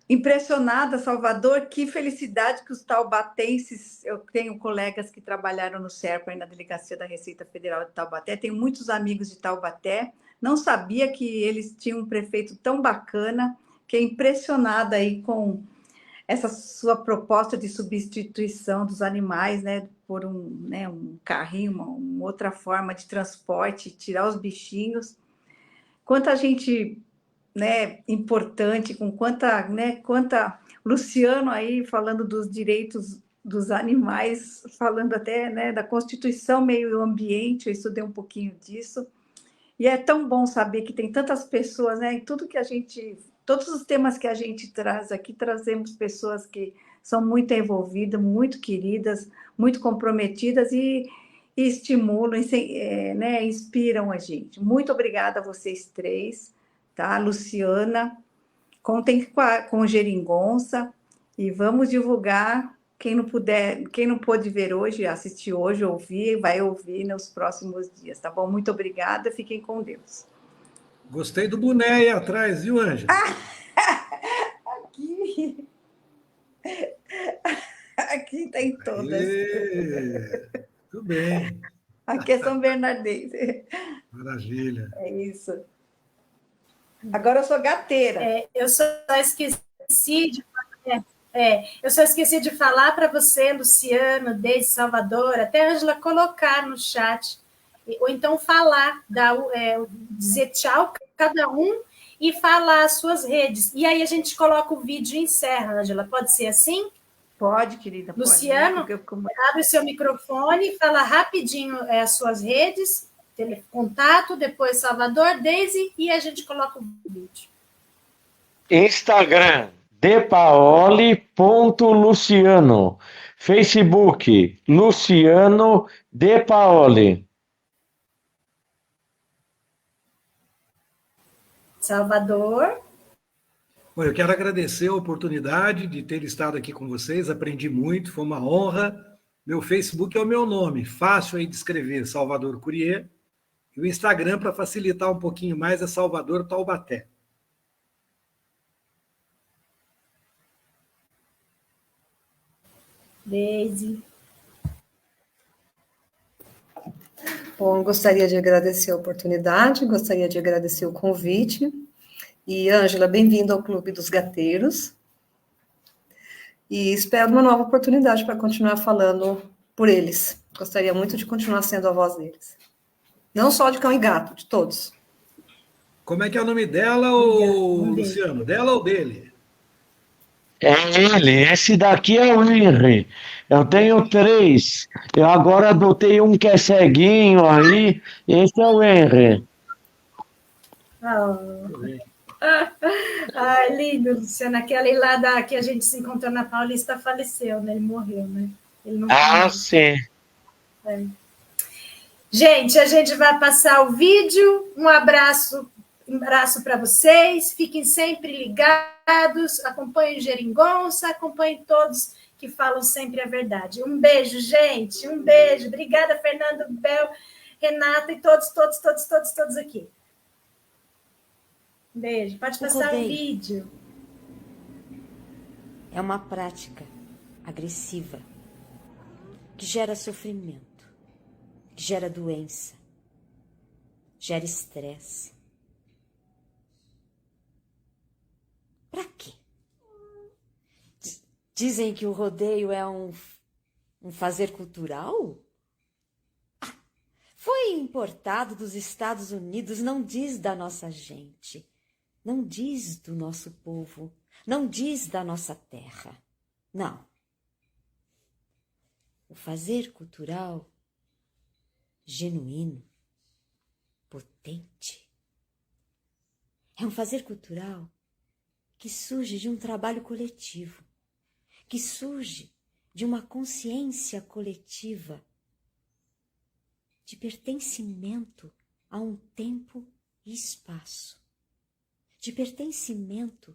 impressionada, Salvador, que felicidade que os taubatenses, eu tenho colegas que trabalharam no SERPA, na Delegacia da Receita Federal de Taubaté, tenho muitos amigos de Taubaté, não sabia que eles tinham um prefeito tão bacana, fiquei impressionada aí com essa sua proposta de substituição dos animais, né, por um carrinho, uma outra forma de transporte, tirar os bichinhos. Quanta gente, né, importante, com quanta Luciano aí falando dos direitos dos animais, falando até, né, da Constituição Meio Ambiente, eu estudei um pouquinho disso. E é tão bom saber que tem tantas pessoas, né, em todos os temas que a gente traz aqui, trazemos pessoas que são muito envolvidas, muito queridas, muito comprometidas e estimulam, né, inspiram a gente. Muito obrigada a vocês 3, tá? Luciana, contem com Geringonça e vamos divulgar. Quem não pôde ver hoje, assistir hoje, ouvir, vai ouvir nos próximos dias, tá bom? Muito obrigada, fiquem com Deus. Gostei do boné aí atrás, viu, Ângela? Aqui tem todas. Tudo bem. Aqui é São Bernardense. Maravilha. É isso. Agora eu sou gateira. Eu só esqueci de falar para você, Luciano, desde Salvador, até a Ângela colocar no chat, ou então falar, dizer tchau cada um e falar as suas redes. E aí a gente coloca o vídeo e encerra, Ângela. Pode ser assim? Pode, querida. Luciano, abre o seu microfone, fala rapidinho as suas redes, contato, depois Salvador, Deise, e a gente coloca o vídeo. Instagram, depaoli.luciano. Facebook, Luciano De Paoli. Salvador. Bom, eu quero agradecer a oportunidade de ter estado aqui com vocês, aprendi muito, foi uma honra. Meu Facebook é o meu nome, fácil aí de escrever, Salvador Courier. E o Instagram, para facilitar um pouquinho mais, é Salvador Taubaté. Deise. Bom, gostaria de agradecer a oportunidade, gostaria de agradecer o convite. E, Ângela, bem-vinda ao Clube dos Gateiros. E espero uma nova oportunidade para continuar falando por eles. Gostaria muito de continuar sendo a voz deles. Não só de cão e gato, de todos. Como é que é o nome dela, ô, Luciano? Dela ou dele? É ele, esse daqui é o Henry. Eu tenho 3. Eu agora adotei um que é ceguinho aí. Esse é o Henry. Ai, lindo, Luciana. Aquele lá que a gente se encontrou na Paulista faleceu, né? Ele morreu, né? Ele não Sim. É. Gente, a gente vai passar o vídeo. Um abraço para vocês. Fiquem sempre ligados. Acompanhem Geringonça, acompanhem todos que falam sempre a verdade. Um beijo, gente. Um beijo. Obrigada, Fernando, Bel, Renata e todos aqui. Um beijo. Pode passar o vídeo. É uma prática agressiva que gera sofrimento, que gera doença, gera estresse. Pra quê? Dizem que o rodeio é um fazer cultural? Foi importado dos Estados Unidos, não diz da nossa gente, não diz do nosso povo, não diz da nossa terra. Não. O fazer cultural genuíno, potente, é um fazer cultural que surge de um trabalho coletivo, que surge de uma consciência coletiva, de pertencimento a um tempo e espaço, de pertencimento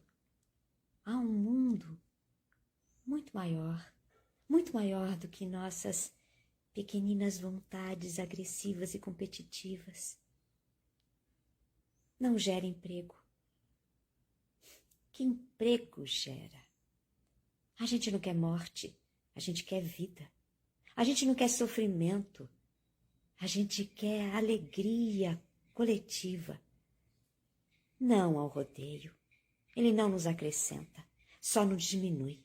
a um mundo muito maior do que nossas pequeninas vontades agressivas e competitivas. Não gera emprego. Que emprego gera? A gente não quer morte, a gente quer vida. A gente não quer sofrimento, a gente quer alegria coletiva. Não ao rodeio. Ele não nos acrescenta, só nos diminui.